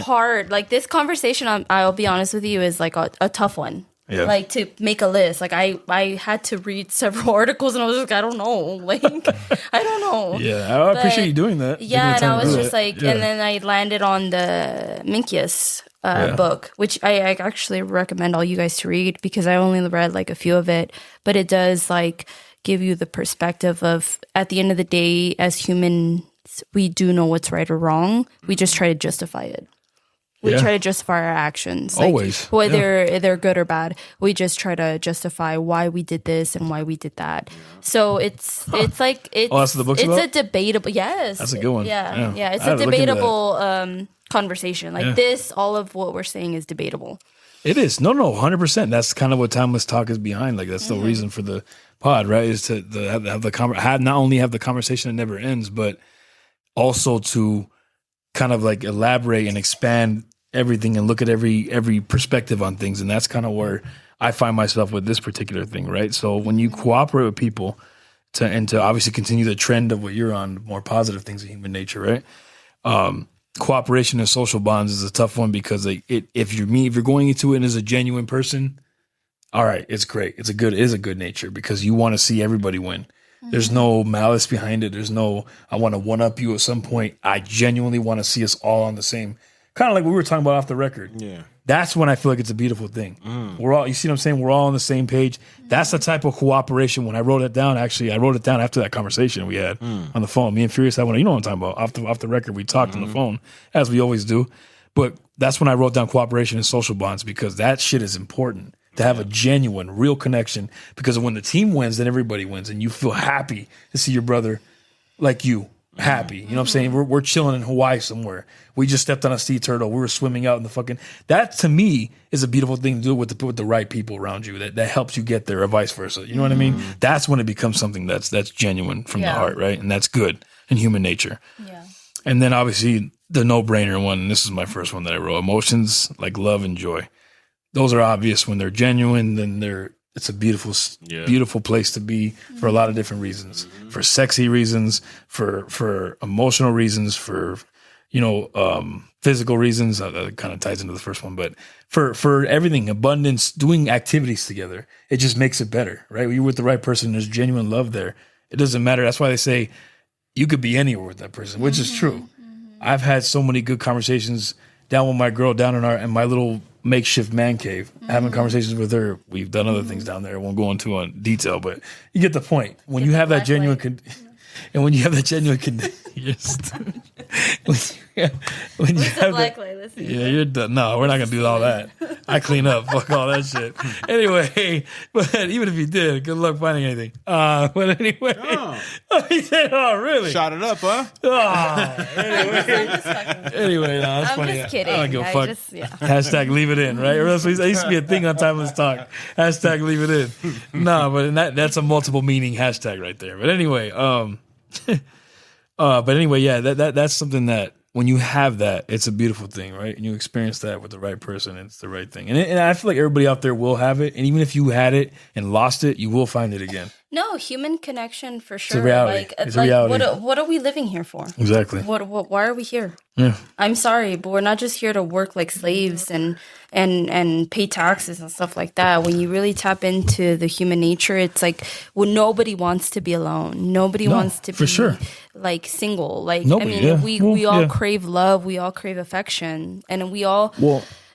hard. Like this conversation, I'll be honest with you, is like a tough one. Yeah. Like to make a list. Like I had to read several articles and I was like, I don't know. Like, I don't know. Yeah, I appreciate you doing that. Yeah, and I was just like, and then I landed on the Minkius book, which I actually recommend all you guys to read because I only read like a few of it. But it does like give you the perspective of at the end of the day, as humans, we do know what's right or wrong. We just try to justify it. We try to justify our actions. Like, always. Whether they're good or bad. We just try to justify why we did this and why we did that. So it's that's what the book's about? A debatable, yes. That's a good one. Yeah. It's a debatable conversation. Like this, all of what we're saying is debatable. It is. No, 100%. That's kind of what Timeless Talk is behind. Like that's the reason for the pod, right? Is to not only have the conversation that never ends, but also to kind of like elaborate and expand everything and look at every perspective on things. And that's kind of where I find myself with this particular thing, right? So when you cooperate with people to obviously continue the trend of what you're on, more positive things of human nature, right? Cooperation and social bonds is a tough one because if you're going into it as a genuine person, all right, it's great. It is a good nature because you want to see everybody win. There's no malice behind it. There's no, I want to one-up you at some point. I genuinely want to see us all on the same, kind of like we were talking about off the record. Yeah. That's when I feel like it's a beautiful thing. We're all, you see what I'm saying? We're all on the same page. That's the type of cooperation. When I wrote it down, actually, I wrote it down after that conversation we had on the phone. Me and Furious had one, you know what I'm talking about. Off the record, we talked on the phone, as we always do. But that's when I wrote down cooperation and social bonds because that shit is important. To have a genuine, real connection. Because when the team wins, then everybody wins. And you feel happy to see your brother like you. happy. You know what I'm saying? We're chilling in Hawaii somewhere. We just stepped on a sea turtle. We were swimming out in the fucking. That to me is a beautiful thing to do with the right people around you. That helps you get there, or vice versa. You know what I mean? That's when it becomes something that's genuine from the heart, right? And that's good in human nature. Yeah. And then obviously the no-brainer one. And this is my first one that I wrote. Emotions like love and joy. Those are obvious when they're genuine. Then it's a beautiful place to be for a lot of different reasons, for sexy reasons, for emotional reasons, for, physical reasons. That kind of ties into the first one, but for everything, abundance, doing activities together, it just makes it better, right? When you're with the right person, there's genuine love there. It doesn't matter. That's why they say you could be anywhere with that person, which is true. I've had so many good conversations down with my girl down in my little makeshift man cave, having conversations with her. We've done other things down there. I won't go into detail, but you get the point. When you have that genuine, and when you have that genuine, when you have black light, you're done. No, we're not gonna do all that. I clean up, fuck all that shit. Anyway, but even if you did, good luck finding anything. But anyway, he said, "Oh, really? Shot it up, huh?" Anyway, no, that's funny. Just kidding. I don't give a fuck. Hashtag leave it in, right? Or else it used to be a thing on Timeless Talk. Hashtag leave it in. No, but that's a multiple meaning hashtag right there. But anyway, that's something that when you have that, it's a beautiful thing, right? And you experience that with the right person, and it's the right thing. And I feel like everybody out there will have it. And even if you had it and lost it, you will find it again. No, human connection for sure. It's a reality. It's a reality. What are we living here for? Exactly. Why are we here? Yeah. I'm sorry, but we're not just here to work like slaves and pay taxes and stuff like that. When you really tap into the human nature, it's like, well, nobody wants to be alone. Nobody wants to be like single. Like, nobody, we all crave love. We all crave affection, and we all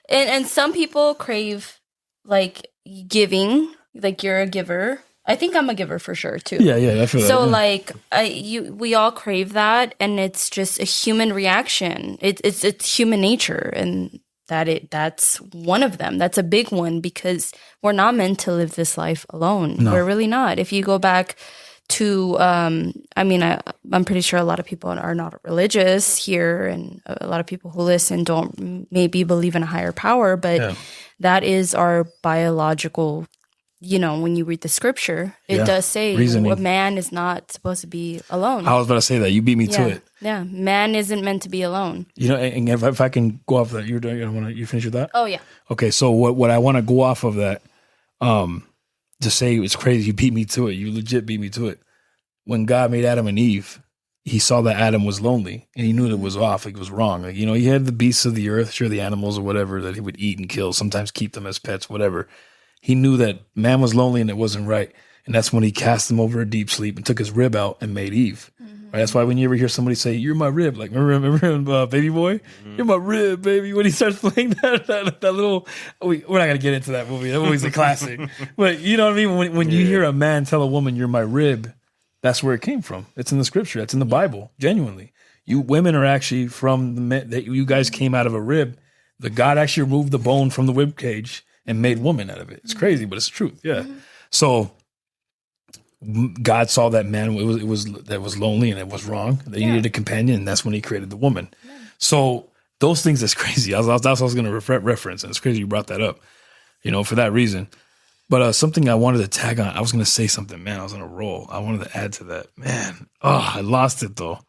and some people crave like giving. Like you're a giver. I think I'm a giver for sure too. Yeah, I feel that. So like, we all crave that, and it's just a human reaction. It's human nature, and that's one of them. That's a big one because we're not meant to live this life alone. No. We're really not. If you go back to, I'm pretty sure a lot of people are not religious here, and a lot of people who listen don't maybe believe in a higher power, but that is our biological. When you read the scripture, it does say a man is not supposed to be alone. I was about to say that. You beat me to it. Yeah, man isn't meant to be alone. And if I can go off that, you finish with that? Oh, yeah. Okay, so what I want to go off of that, to say it's crazy, you beat me to it. You legit beat me to it. When God made Adam and Eve, he saw that Adam was lonely, and he knew that it was off, like it was wrong. Like, he had the beasts of the earth, sure, the animals or whatever that he would eat and kill, sometimes keep them as pets, whatever. He knew that man was lonely and it wasn't right. And that's when he cast him over a deep sleep and took his rib out and made Eve. Mm-hmm. Right? That's why when you ever hear somebody say, "You're my rib," like remember Baby Boy? Mm-hmm. "You're my rib, baby." When he starts playing that little, we're not going to get into that movie. That movie's a classic. But you know what I mean? When you hear a man tell a woman, "You're my rib," that's where it came from. It's in the scripture. It's in the Bible, genuinely. You women are actually from the men, that you guys came out of a rib. The God actually removed the bone from the rib cage and made woman out of it. It's crazy, but it's the truth. Yeah. Mm-hmm. So God saw that man it was lonely and it was wrong. They needed a companion, and that's when he created the woman. Yeah. So those things, that's crazy. That's what I was going to reference, and it's crazy you brought that up, for that reason. But something I wanted to tag on, I was going to say something, man. I was on a roll. I wanted to add to that. Man, I lost it though.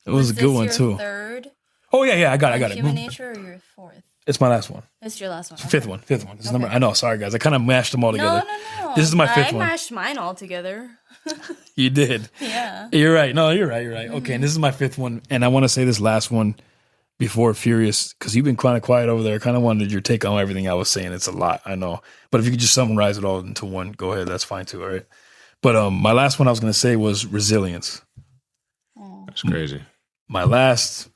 It was a good one too. Third? Oh yeah, I got it. Human nature, or your fourth? It's my last one. It's your last one. Okay. Fifth one. This is number. I know. Sorry, guys. I kind of mashed them all together. No. This is my fifth one. I mashed mine all together. You did. Yeah. You're right. No, you're right. Mm-hmm. Okay, and this is my fifth one, and I want to say this last one before Furious, because you've been kind of quiet over there. I kind of wanted your take on everything I was saying. It's a lot, I know, but if you could just summarize it all into one, go ahead. That's fine too. All right. But my last one I was going to say was resilience. That's crazy. My last,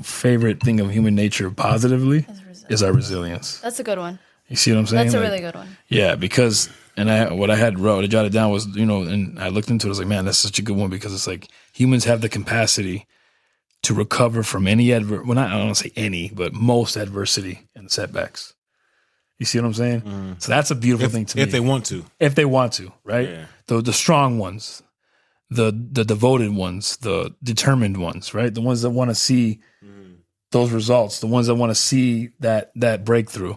favorite thing of human nature positively is our resilience. That's a good one. You see what I'm saying? That's a really good one. Yeah, because, what I had wrote, I jotted down was, and I looked into it, I was like, man, that's such a good one, because it's like humans have the capacity to recover from any I don't want to say any, but most adversity and setbacks. You see what I'm saying? Mm. So that's a beautiful thing to me. If they want to. If they want to, right? Yeah. The strong ones. the devoted ones, the determined ones, right? The ones that want to see those results, the ones that want to see that breakthrough.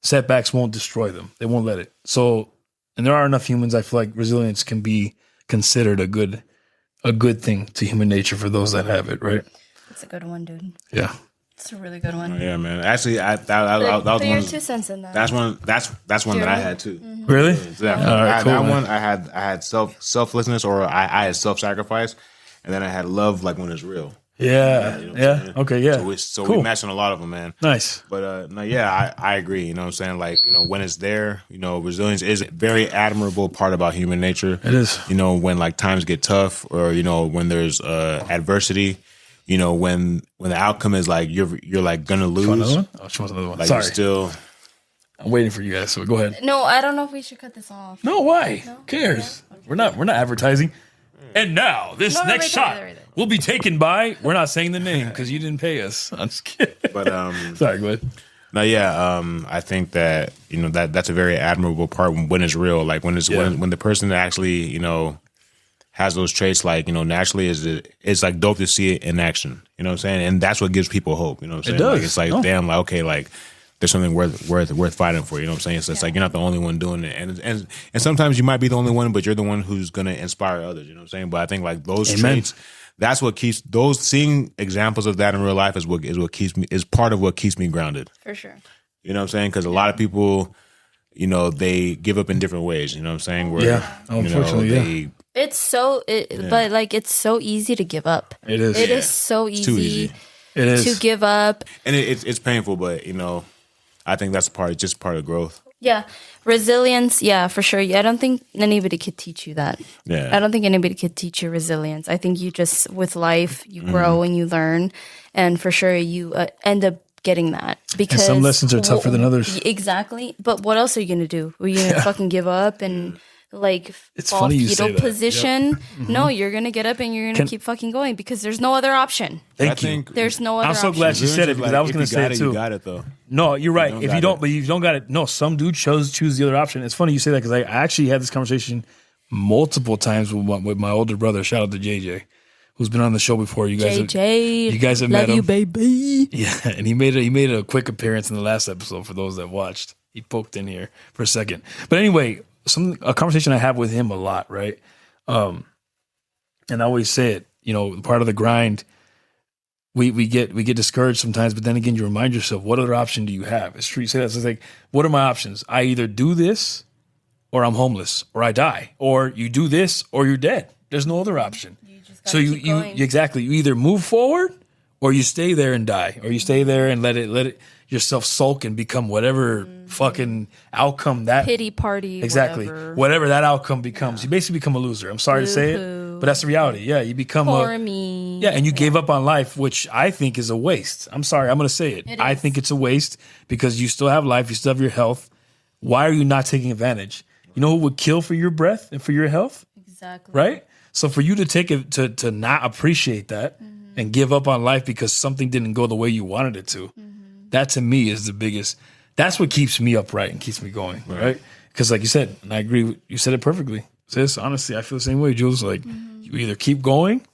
Setbacks won't destroy them. They won't let it. So, and there are enough humans, I feel like resilience can be considered a good thing to human nature for those that have it, right? That's a good one, dude. Yeah. It's a really good one. Oh, yeah, man. Actually, that was your one. 2 cents in that. That's one that I had too. Mm-hmm. Really? Yeah. All right, cool, that man. one I had selflessness, or I had self-sacrifice, and then I had love, like when it's real. Yeah. You know what I'm saying? Okay. Yeah. So Cool. we matched on a lot of them, man. Nice. But no, yeah, I agree. You know what I'm saying? Like, you know, when it's there, you know, resilience is a very admirable part about human nature. It is. You know, when like times get tough, or you know, when there's adversity, you know, when the outcome is like you're like gonna lose. You want another one? Oh, she wants another one. Like Sorry. you're still. I'm waiting for you guys. So go ahead. No, I don't know if we should cut this off. No, why? Who cares? We're not advertising. And now this next shot will be taken by. We're not saying the name because you didn't pay us. I'm just kidding. But sorry, go ahead. No, yeah, I think that, you know, that's a very admirable part when it's real. Like when it's when the person actually, you know, has those traits, like, you know, naturally it's like dope to see it in action. You know what I'm saying? And that's what gives people hope. You know what I'm saying? It does. Like, it's like, damn, like, okay, like there's something worth fighting for. You know what I'm saying? So it's like you're not the only one doing it, and sometimes you might be the only one, but you're the one who's gonna inspire others. You know what I'm saying? But I think like those traits, that's what keeps those seeing examples of that in real life is part of what keeps me grounded. For sure. You know what I'm saying? Because a lot of people, you know, they give up in different ways. You know what I'm saying? Where, unfortunately, but like it's so easy to give up. It is. It is so easy. Too easy. It is to give up, and it's painful, but you know, I think that's just part of growth. Yeah, resilience. Yeah, for sure. I don't think anybody could teach you that. Yeah, I don't think anybody could teach you resilience. I think you just with life you grow and you learn, and for sure you end up getting that because and some lessons are tougher than others. Exactly. But what else are you gonna do? Are you gonna fucking give up and like it's fall funny you fetal say that. position? Yep. Mm-hmm. No, you're gonna get up and you're gonna keep fucking going because there's no other option. Thank you. There's no other I'm so option. glad you said it because I was going to say it too. You got it though. No, you're right. If you don't, but you don't got it. No, some dude choose the other option. It's funny you say that because I actually had this conversation multiple times with my older brother. Shout out to JJ, who's been on the show before. You guys have met him. Love you, baby. Yeah, and he made a quick appearance in the last episode for those that watched. He poked in here for a second. But anyway, a conversation I have with him a lot, right? And I always say it, you know, part of the grind, we get discouraged sometimes, but then again, you remind yourself, what other option do you have? It's true. You say that. So it's like, what are my options? I either do this or I'm homeless or I die, or you do this or you're dead. There's no other option. So you exactly, you either move forward or you stay there and die, or you stay there and let it yourself sulk and become whatever fucking outcome that pity party. Exactly. Whatever that outcome becomes, you basically become a loser. I'm sorry to say it, but that's the reality. Yeah, you become me. Yeah, and you gave up on life, which I think is a waste. I'm sorry, I'm going to say it. I think it's a waste because you still have life, you still have your health. Why are you not taking advantage? You know who would kill for your breath and for your health? Exactly. Right? So for you to take it to not appreciate that and give up on life because something didn't go the way you wanted it to, that to me is the biggest. That's what keeps me upright and keeps me going, right? Because like you said, and I agree, you said it perfectly. Sis, honestly, I feel the same way, Jules. Like you either keep going.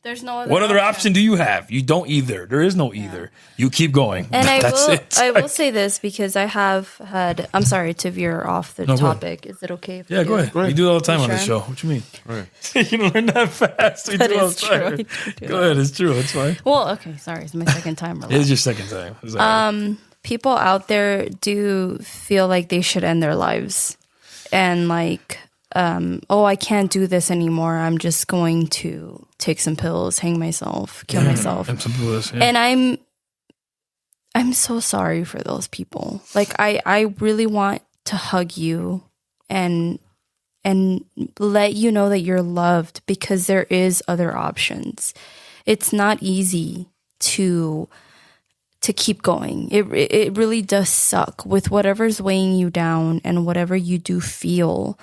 There's no other What other option do you have? You don't either. There is no either. You keep going. And I will say this because I have had, I'm sorry to veer off the topic. Is it okay? If go ahead. We do it all the time on this show. What you mean? You can learn that fast. We do it all the time. Go ahead. It's true. It's fine. Well, okay. Sorry. It's my second time. It is your second time. People out there do feel like they should end their lives. And like, I can't do this anymore. I'm just going to take some pills, hang myself, kill myself. And some pills, And I'm so sorry for those people. Like I really want to hug you and let you know that you're loved because there is other options. It's not easy to keep going. It really does suck with whatever's weighing you down and whatever you do feel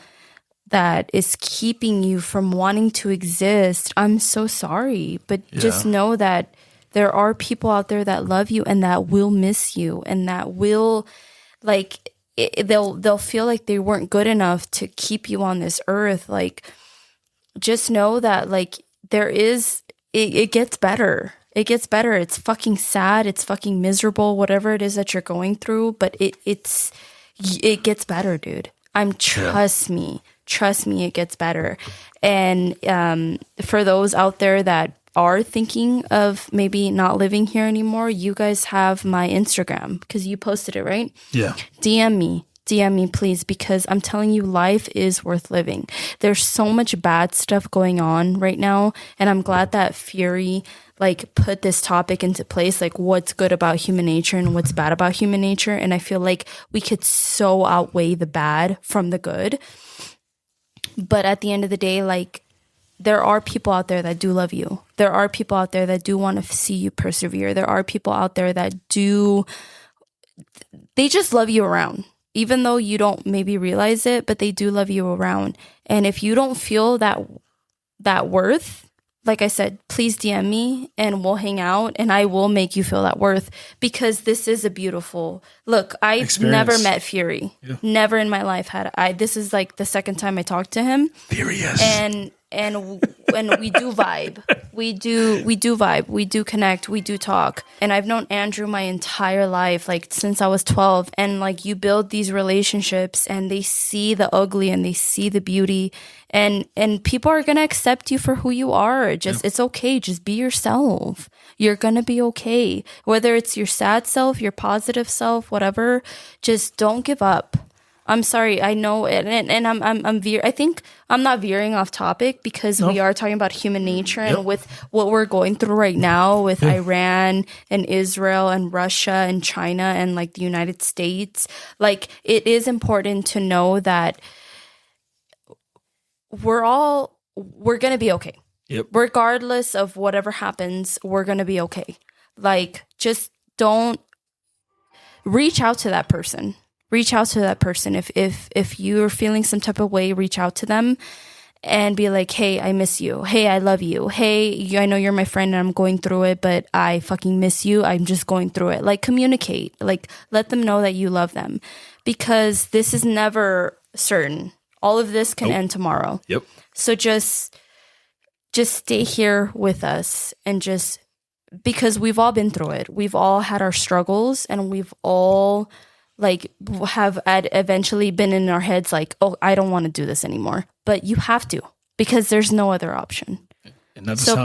that is keeping you from wanting to exist. I'm so sorry, but just know that there are people out there that love you and that will miss you and that will they'll feel like they weren't good enough to keep you on this earth. Like just know that like it gets better. It gets better. It's fucking sad. It's fucking miserable, whatever it is that you're going through. But it gets better, dude. Trust me, it gets better. And for those out there that are thinking of maybe not living here anymore, you guys have my Instagram because you posted it, right? Yeah. DM me, please, because I'm telling you, life is worth living. There's so much bad stuff going on right now, and I'm glad that Fury like put this topic into place, like what's good about human nature and what's bad about human nature. And I feel like we could so outweigh the bad from the good. But at the end of the day, like, there are people out there that do love you. There are people out there that do want to see you persevere. There are people out there that they just love you around. Even though you don't maybe realize it, but they do love you around. And if you don't feel that worth, like I said, please DM me and we'll hang out and I will make you feel that worth, because this is a beautiful look. I never met Fury. Yeah. Never in my life had I. This is like the second time I talked to him. Furious. And we do vibe. We do vibe. We do connect. We do talk. And I've known Andrew my entire life, like since I was 12. And like you build these relationships and they see the ugly and they see the beauty. And people are gonna accept you for who you are. It's okay. Just be yourself. You're gonna be okay. Whether it's your sad self, your positive self, whatever, just don't give up. I'm sorry, I know, and I think I'm not veering off topic because we are talking about human nature and with what we're going through right now with Iran and Israel and Russia and China and like the United States. Like, it is important to know that we're going to be okay. Yep. Regardless of whatever happens, we're going to be okay. Like, just don't reach out to that person. Reach out to that person. If you're feeling some type of way, reach out to them and be like, hey, I miss you. Hey, I love you. Hey, I know you're my friend and I'm going through it, but I fucking miss you. I'm just going through it. Like, communicate. Like, let them know that you love them, because this is never certain. All of this can end tomorrow. Yep. So just stay here with us, and just because we've all been through it. We've all had our struggles, and we've all like have eventually been in our heads like, oh, I don't want to do this anymore. But you have to, because there's no other option. So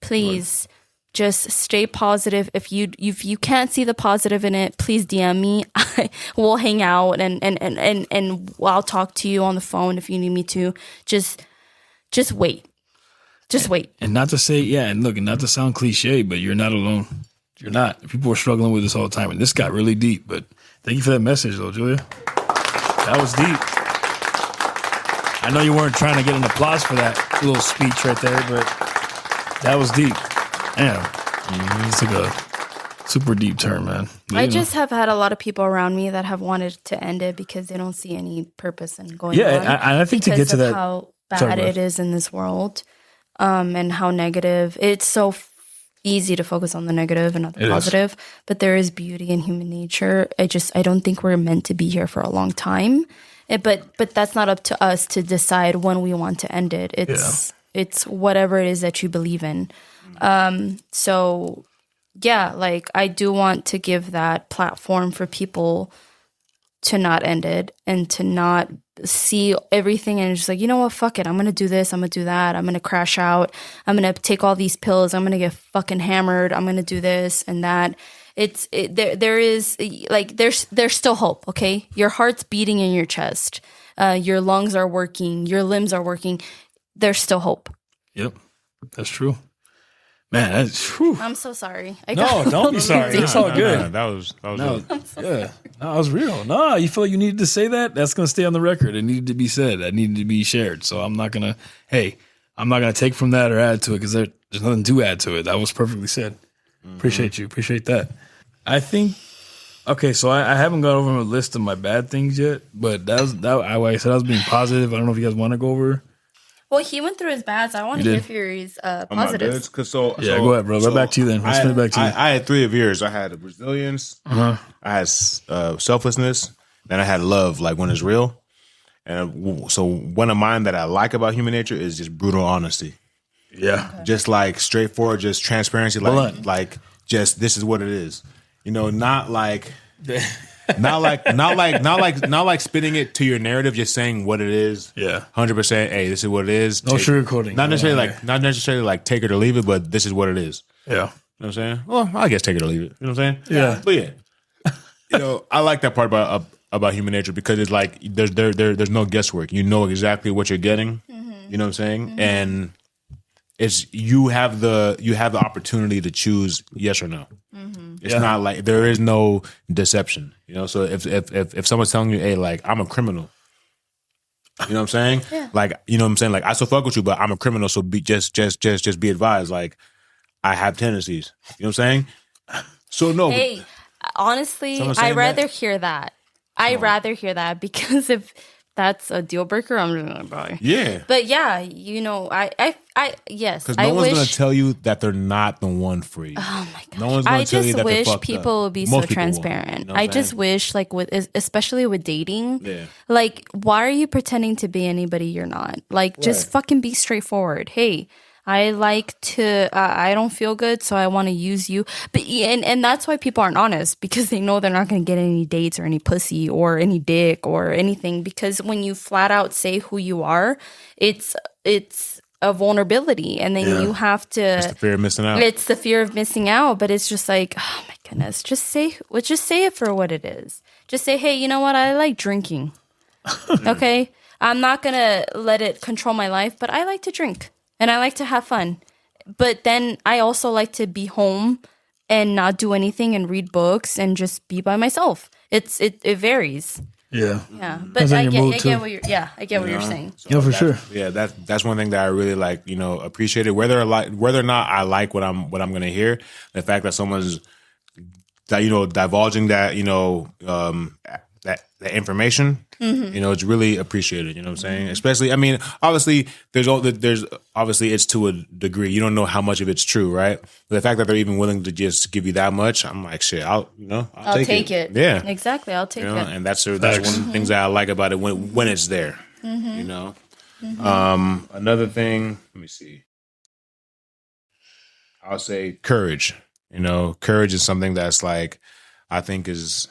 please just stay positive. If you can't see the positive in it, please DM me. We'll hang out and I'll talk to you on the phone if you need me to. Just wait. Just wait. And not to say, and look, and not to sound cliche, but you're not alone. You're not. People are struggling with this all the time. And this got really deep, but thank you for that message, though, Julia. That was deep. I know you weren't trying to get an applause for that little speech right there, but that was deep. Damn. It's like a super deep turn, man. I just have had a lot of people around me that have wanted to end it because they don't see any purpose in going on. Yeah, and I think to get to that, how bad it is in this world, and how negative. It's so easy to focus on the negative and not the positive, but there is beauty in human nature. I don't think we're meant to be here for a long time, but that's not up to us to decide when we want to end it. It's whatever it is that you believe in. So yeah, like, I do want to give that platform for people to not end it and to not see everything and just like, you know what, fuck it, I'm gonna do this, I'm gonna do that, I'm gonna crash out, I'm gonna take all these pills, I'm gonna get fucking hammered, I'm gonna do this and that. There is like, there's still hope. Okay, your heart's beating in your chest, your lungs are working, your limbs are working. There's still hope. Yep, that's true. Man, I'm so sorry. Don't be sorry. It's all good. That was that was real. No, you feel like you needed to say that? That's going to stay on the record. It needed to be said. That needed to be shared. So I'm not going to take from that or add to it, because there's nothing to add to it. That was perfectly said. Mm-hmm. Appreciate you. Appreciate that. I think, okay, so I haven't gone over a list of my bad things yet, but like I said, I was being positive. I don't know if you guys want to go over. Well, he went through his bads. I want to hear Fury's positives. Go ahead, bro. Right back to you then. Let's spin it back to you. I had 3 of yours. I had resilience. I had selflessness. Then I had love, like when it's real. And so one of mine that I like about human nature is just brutal honesty. Yeah. Okay. Just like straightforward, just transparency. Like just this is what it is. You know, not like spinning it to your narrative, just saying what it is. Yeah. 100%. Hey, this is what it is. No sugarcoating. Not necessarily like take it or leave it, but this is what it is. Yeah. You know what I'm saying? Well, I guess take it or leave it. You know what I'm saying? Yeah. But yeah. You know, I like that part about human nature because it's like there's no guesswork. You know exactly what you're getting. You know what I'm saying? And it's you have the opportunity to choose yes or no. It's not like there is no deception. You know, so if someone's telling you, hey, like I'm a criminal, you know what I'm saying? Yeah. Like, you know what I'm saying? Like I still fuck with you, but I'm a criminal, so just be advised. Like I have tendencies. You know what I'm saying? So no. Hey, honestly, I'd rather hear that. I'd rather hear that because if that's a deal breaker, I'm just gonna buy. Yeah. But yeah, you know, yes. Because no one's gonna tell you that they're not the one for you. Oh my god! No one's gonna tell you that they're fucked up. I just wish people would be so transparent. You know I just wish, like, especially with dating, like, why are you pretending to be anybody you're not? Like, just fucking be straightforward. Hey, I like to, I don't feel good, so I want to use you. But and that's why people aren't honest, because they know they're not going to get any dates or any pussy or any dick or anything. Because when you flat out say who you are, it's a vulnerability, and then you have to. It's the fear of missing out. It's the fear of missing out, but it's just like, oh my goodness, just say it for what it is. Just say, hey, you know what? I like drinking. Okay, I'm not gonna let it control my life, but I like to drink. And I like to have fun. But then I also like to be home and not do anything and read books and just be by myself. It varies. Yeah. Yeah. But I get what you're saying. So yeah, for sure. Yeah, that's one thing that I really like, you know, appreciated. Whether or not I like what I'm gonna hear, the fact that someone's divulging that, that information, it's really appreciated. You know what I'm saying? Especially, I mean, obviously, there's obviously it's to a degree. You don't know how much of it's true, right? But the fact that they're even willing to just give you that much, I'm like, shit, I'll take it. Yeah, exactly. I'll take it. And that's one of the things that I like about it when it's there. You know, another thing. Let me see. I'll say courage. You know, courage is something that's like, I think is.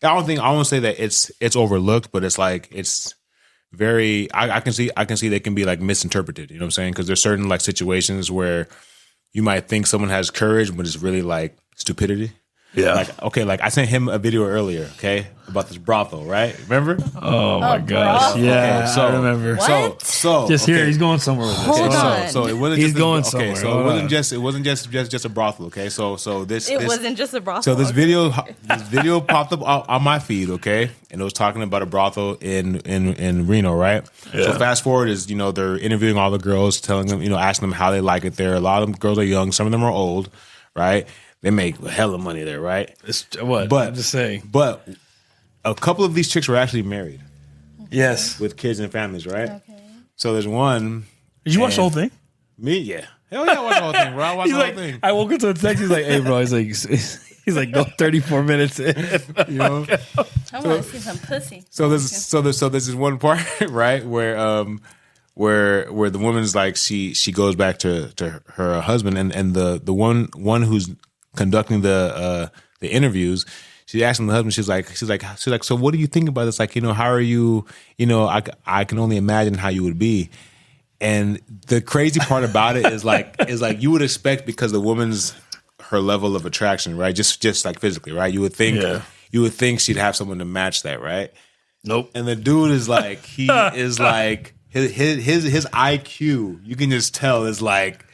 I won't say that it's overlooked, but it's like it's very. I can see they can be like misinterpreted. You know what I'm saying? Because there's certain like situations where you might think someone has courage, but it's really like stupidity. Yeah. Like, okay, like I sent him a video earlier, okay, about this brothel, right? Remember? Oh my gosh. Yeah. Okay, so I remember. What? So just here, he's going somewhere with this. Hold on. So it wasn't He's just going okay, somewhere. so it wasn't just a brothel, okay? So this wasn't just a brothel. So this video popped up on my feed, okay? And it was talking about a brothel in Reno, right? Yeah. So fast forward is, they're interviewing all the girls, telling them, asking them how they like it there. A lot of them girls are young, some of them are old, right? They make a hell of money there, right? I'm just saying. But a couple of these chicks were actually married. Yes. With kids and families, right? Okay. So there's one. Did you watch the whole thing? Me? Yeah. Hell yeah, I watched the whole thing, bro. I watched the whole thing. I woke up to a text. He's like, hey, bro. He's like, go 34 minutes in. I want to see some pussy. So this is one part, right, where the woman's like she goes back to her husband and the one who's conducting the interviews, she asked him, the husband, she's like, so what do you think about this? Like, how are you? I can only imagine how you would be. And the crazy part about it is like you would expect, because the woman's her level of attraction, right? Just like physically, right? You would think she'd have someone to match that, right? Nope. And the dude is like, he is like his IQ, you can just tell, is like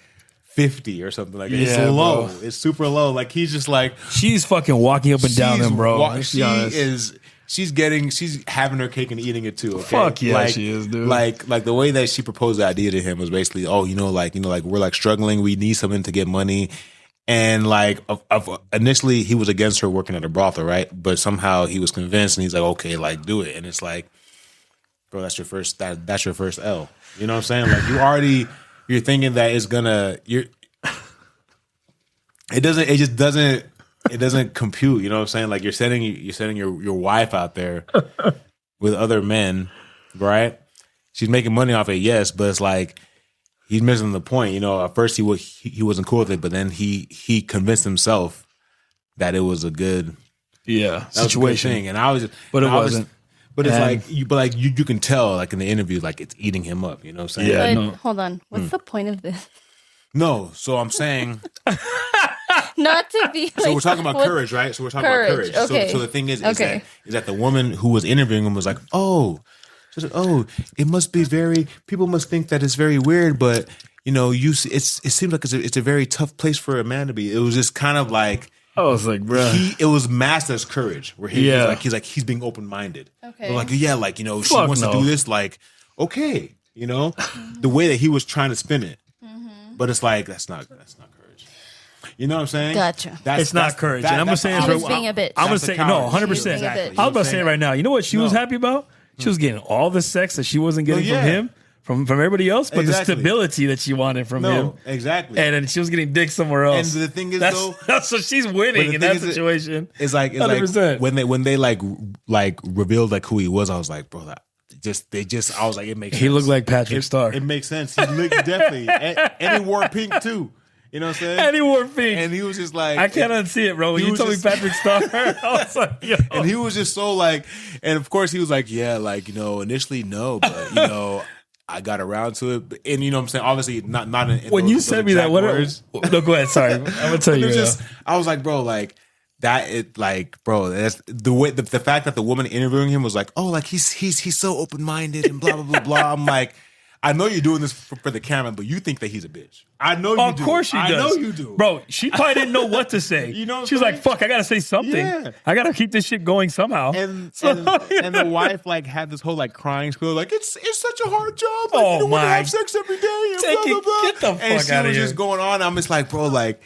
50 or something like that. It's low. Bro. It's super low. Like he's just like, she's fucking walking up and down him, bro. She's having her cake and eating it too. Okay? Fuck yeah, she is, dude. Like the way that she proposed the idea to him was basically, like we're like struggling. We need something to get money. And like initially he was against her working at a brothel, right? But somehow he was convinced, and he's like, okay, like do it. And it's like, bro, that's your first L. You know what I'm saying? Like you're thinking that it's gonna, it doesn't compute. You know what I'm saying? Like you're sending your wife out there with other men, right? She's making money off it, yes, but it's like he's missing the point. You know, at first he wasn't cool with it, but then he convinced himself that it was a good situation thing, and I was, but it wasn't. But it's like you can tell like in the interview, like it's eating him up. You know what I'm saying? Yeah. But hold on, what's the point of this? No, so I'm saying not to be. So we're talking about courage, right? So we're talking about courage. Okay. So the thing is that the woman who was interviewing him was like, oh, it must be people must think that it's very weird, but you know, it seems like it's a very tough place for a man to be. It was just kind of like. I was like, bro. It was masked as courage, where he's being open minded. Okay. But like, yeah, like, you know, she wants to do this, like, okay, you know, the way that he was trying to spin it. But it's like that's not courage. You know what I'm saying? Gotcha. It's not courage. And I'm gonna say she was being a bitch. I'm gonna say no, 100%. Exactly. I was about to say it right now. You know what she was happy about? She was getting all the sex that she wasn't getting from him. From everybody else, but the stability that she wanted from him. Exactly. And then she was getting dick somewhere else. And the thing is, so she's winning in that situation. It's like 100%. when they like revealed like who he was, I was like, bro, I was like, it makes sense. He looked like Patrick Star. It makes sense. He looked definitely. And he wore pink too. You know what I'm saying? And he wore pink. And he was just like, I can't unsee it, bro. When you told me Patrick Star, I was like, yo. And he was just so like, and of course he was like, yeah, like, you know, initially no, but you know, I got around to it, and you know what I'm saying. Obviously, not in when those, you sent me that. Words. No, go ahead. Sorry, I'm gonna tell you. I was like, bro, like that. It like, bro, that's the way. The fact that the woman interviewing him was like, oh, like he's so open minded and blah blah blah blah. I'm like, I know you're doing this for the camera, but you think that he's a bitch. I know you do. Of course she does. I know you do. Bro, she probably didn't know what to say. You know, she's like, fuck, I gotta say something. Yeah. I gotta keep this shit going somehow. And the wife like had this whole like crying spiel, like it's such a hard job. Like, you don't want to have sex every day. And Take blah, blah, blah. Get the fuck out of here. And she was just going on. I'm just like, bro, like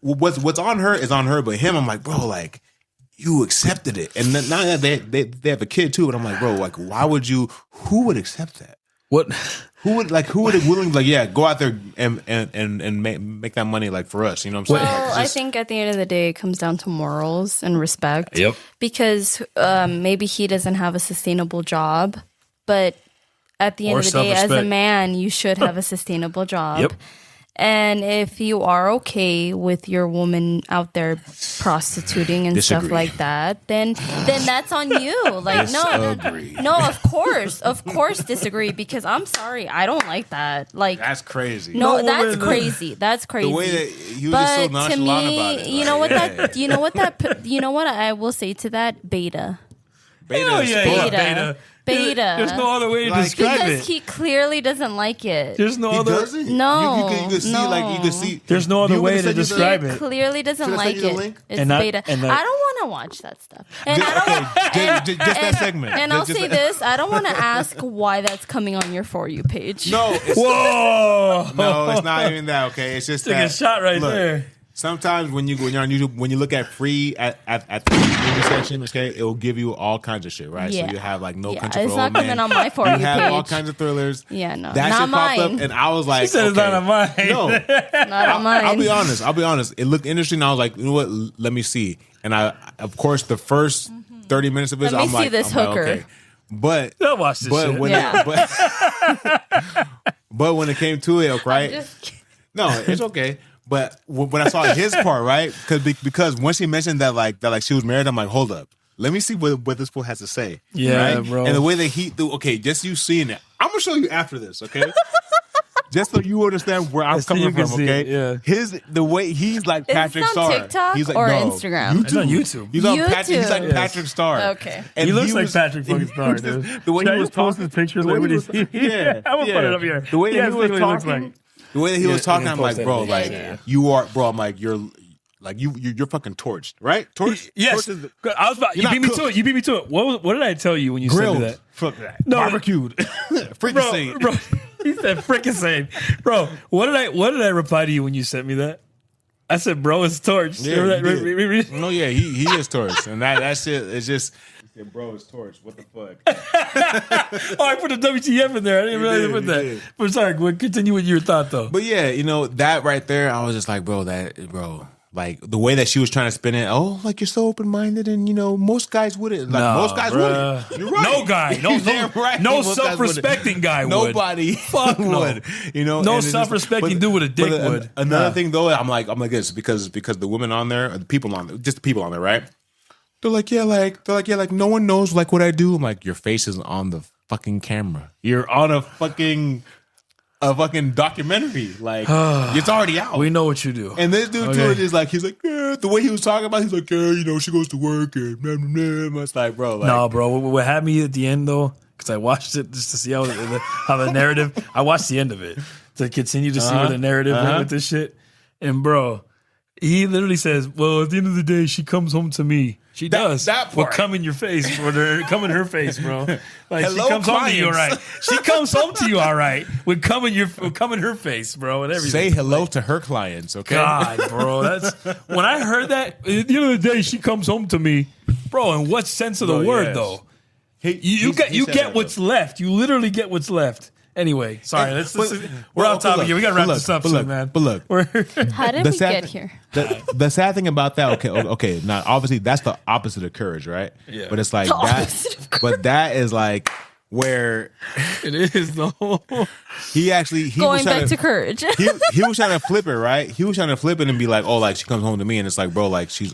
what's on her is on her, but him, I'm like, bro, like you accepted it, and then now that they have a kid too, but I'm like, bro, like why would you? Who would accept that? What? Who would willingly like, yeah, go out there and make that money like for us? You know what I'm saying? Well, I think at the end of the day, it comes down to morals and respect. Yep. Because maybe he doesn't have a sustainable job, but at the end of the day, as a man, you should have a sustainable job. Yep. And if you are okay with your woman out there prostituting and stuff like that, then that's on you. Like, no, of course disagree, because I'm sorry, I don't like that. Like, that's crazy. No, that's crazy. That's crazy. The way that he was just so nonchalant about it. You know what I will say to that? Beta. Beta. Beta. There's no other way to describe it. Because he clearly doesn't like it. There's no other. No. You can see, like, you can see. There's no other way to describe it. He clearly doesn't like it. It's beta. I don't want to watch that stuff. And just that segment. And I'll say this: I don't want to ask why that's coming on your For You page. No. Whoa. No, it's not even that. Okay, it's just took a shot right there. Sometimes when you're on YouTube, when you look at free at the movie section, okay, it will give you all kinds of shit, right? Yeah. So you have like No Country it's for not Old Men. coming on my For You page. You have all kinds of thrillers. Yeah, no, that not shit mine. popped up, and I was like, she said it's not on mine. No, not on mine. I'll be honest. It looked interesting. I was like, you know what? Let me see. And of course, the first 30 minutes of it, I'm like, this hooker. Okay. But they'll watch this shit. But when it came to it, right? No, it's okay. But when I saw his part, right? Because when she mentioned that like she was married, I'm like, hold up, let me see what this fool has to say. Yeah, right? bro. And the way that just you seeing it, I'm gonna show you after this, okay? Just so you understand where I'm coming from, okay? Yeah. The way he's like Patrick Star. Is this on TikTok he's like, or no, Instagram? It's on YouTube. He's on Patrick. He's like Patrick Star. Okay. And he looks like Patrick fucking Star, dude. The way he was posting his pictures, like what he yeah. I'm gonna put it up here. The way that he was talking. The way that he was talking, I'm like, bro, like you are, bro. I'm like, you're fucking torched, right? Torched. Yes. I was about. You beat me to it. You beat me to it. What did I tell you when you Grilled. sent me that? Fuck that. No, barbecued. Freaking same. Bro. He said freaking same, bro. What did I reply to you when you sent me that? I said, bro, it's torched. Yeah, no, yeah, he is torched, and that shit is just. Bro, it's torch. What the fuck? I put a WTF in there. I didn't realize I put that. But sorry, continue with your thought though. But yeah, that right there, I was just like, bro, Like the way that she was trying to spin it, oh, like you're so open minded, and most guys wouldn't. Like most guys wouldn't. You're right. No guy, no self respecting guy would. Nobody fuck would. No self respecting dude with a dick would. Another thing though, I'm like this because the women on there, the people on there, just the people on there, right? They're like no one knows like what I do. I'm like, your face is on the fucking camera. You're on a fucking documentary. Like it's already out. We know what you do. And this dude too is like, he's like, yeah, the way he was talking about it, he's like, yeah, she goes to work and blah, blah, blah. It's like, bro, like, no, bro. What had me at the end though, because I watched it just to see how the narrative. I watched the end of it to continue to see where the narrative went with this shit. And bro, he literally says, well, at the end of the day, she comes home to me. She does. That part. Will come in your face, come in her face, bro. Like Hello, she comes clients. home to you, all right. She comes home to you, all right. Would come in her face, bro, and everything. Say hello to her clients, okay? God, bro, that's when I heard that. At the end of the day, she comes home to me, bro. In what sense of the word, though? You get what's left. You literally get what's left. Anyway, sorry. We're on top of here. We got to wrap this up soon, man. But look. How did we get here? The sad thing about that, okay. Now, obviously, that's the opposite of courage, right? Yeah. But it's like that. But that is like where it is, though. He going back to courage. he was trying to flip it, right? He was trying to flip it and be like, oh, like she comes home to me, and it's like, bro, like she's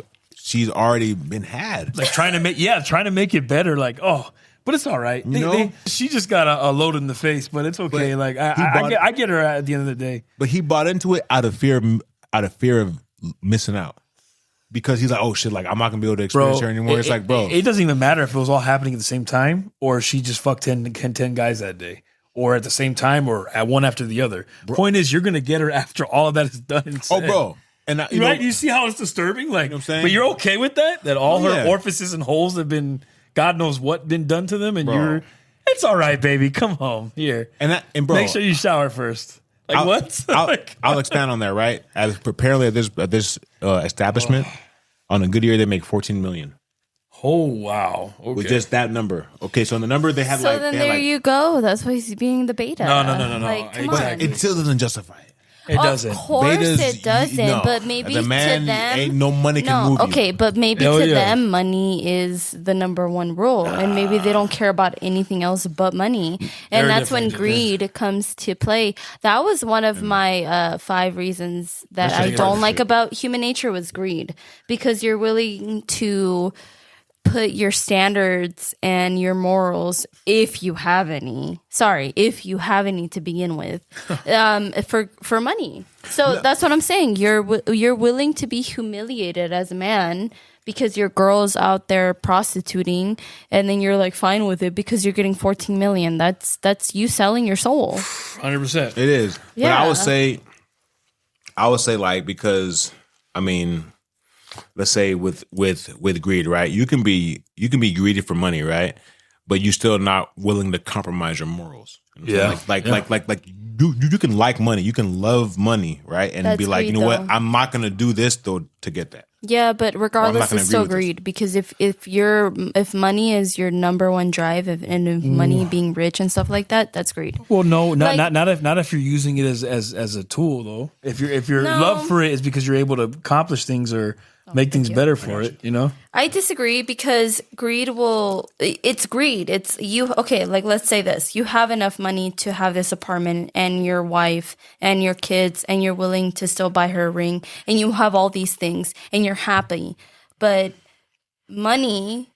already been had. Like trying to make it better. Like, oh. But it's all right. She just got a load in the face, but it's okay. But like I get her at the end of the day. But he bought into it out of fear of missing out, because he's like, oh shit, like I'm not gonna be able to experience her anymore. It's like, bro, it doesn't even matter if it was all happening at the same time, or she just fucked 10 guys that day, or at the same time, or at one after the other. Bro. Point is, you're gonna get her after all of that is done and said. Oh, bro. And you see how it's disturbing? Like, you know what I'm saying? But you're okay with that? That all her orifices and holes have been. God knows what been done to them, and it's all right, baby. Come home here, and bro, make sure you shower first. Like what? I'll expand on that. Right, apparently at this establishment, on a good year they make $14 million. Oh wow! Okay. With just that number. Okay, so on the number they have you go. That's why he's being the beta. No. Like, come on. But it still doesn't justify it. It doesn't. Of course it doesn't. But maybe the man, to them, ain't no money can move you. Okay, but maybe to them, money is the number one rule, and maybe they don't care about anything else but money. And that's when greed comes to play. That was one of my 5 reasons that I don't like about human nature was greed, because you're willing to put your standards and your morals, if you have any to begin with, for money. So that's what I'm saying. You're willing to be humiliated as a man because your girl's out there prostituting, and then you're like fine with it because you're getting 14 million. That's you selling your soul. 100%. It is. Yeah. But I would say like, because I mean, let's say with greed, right? You can be greedy for money, right? But you're still not willing to compromise your morals. You know like you can like money, you can love money, right? And that's be like, greed, what? I'm not gonna do this though to get that. Yeah, but regardless, it's still greed, because if money is your number one drive, and if money being rich and stuff like that, that's greed. Well, no, not if you're using it as a tool though. If your love for it is because you're able to accomplish things or make things better for it, you know? I disagree, because it's greed. It's you. Okay, like let's say this. You have enough money to have this apartment and your wife and your kids, and you're willing to still buy her a ring, and you have all these things and you're happy. But money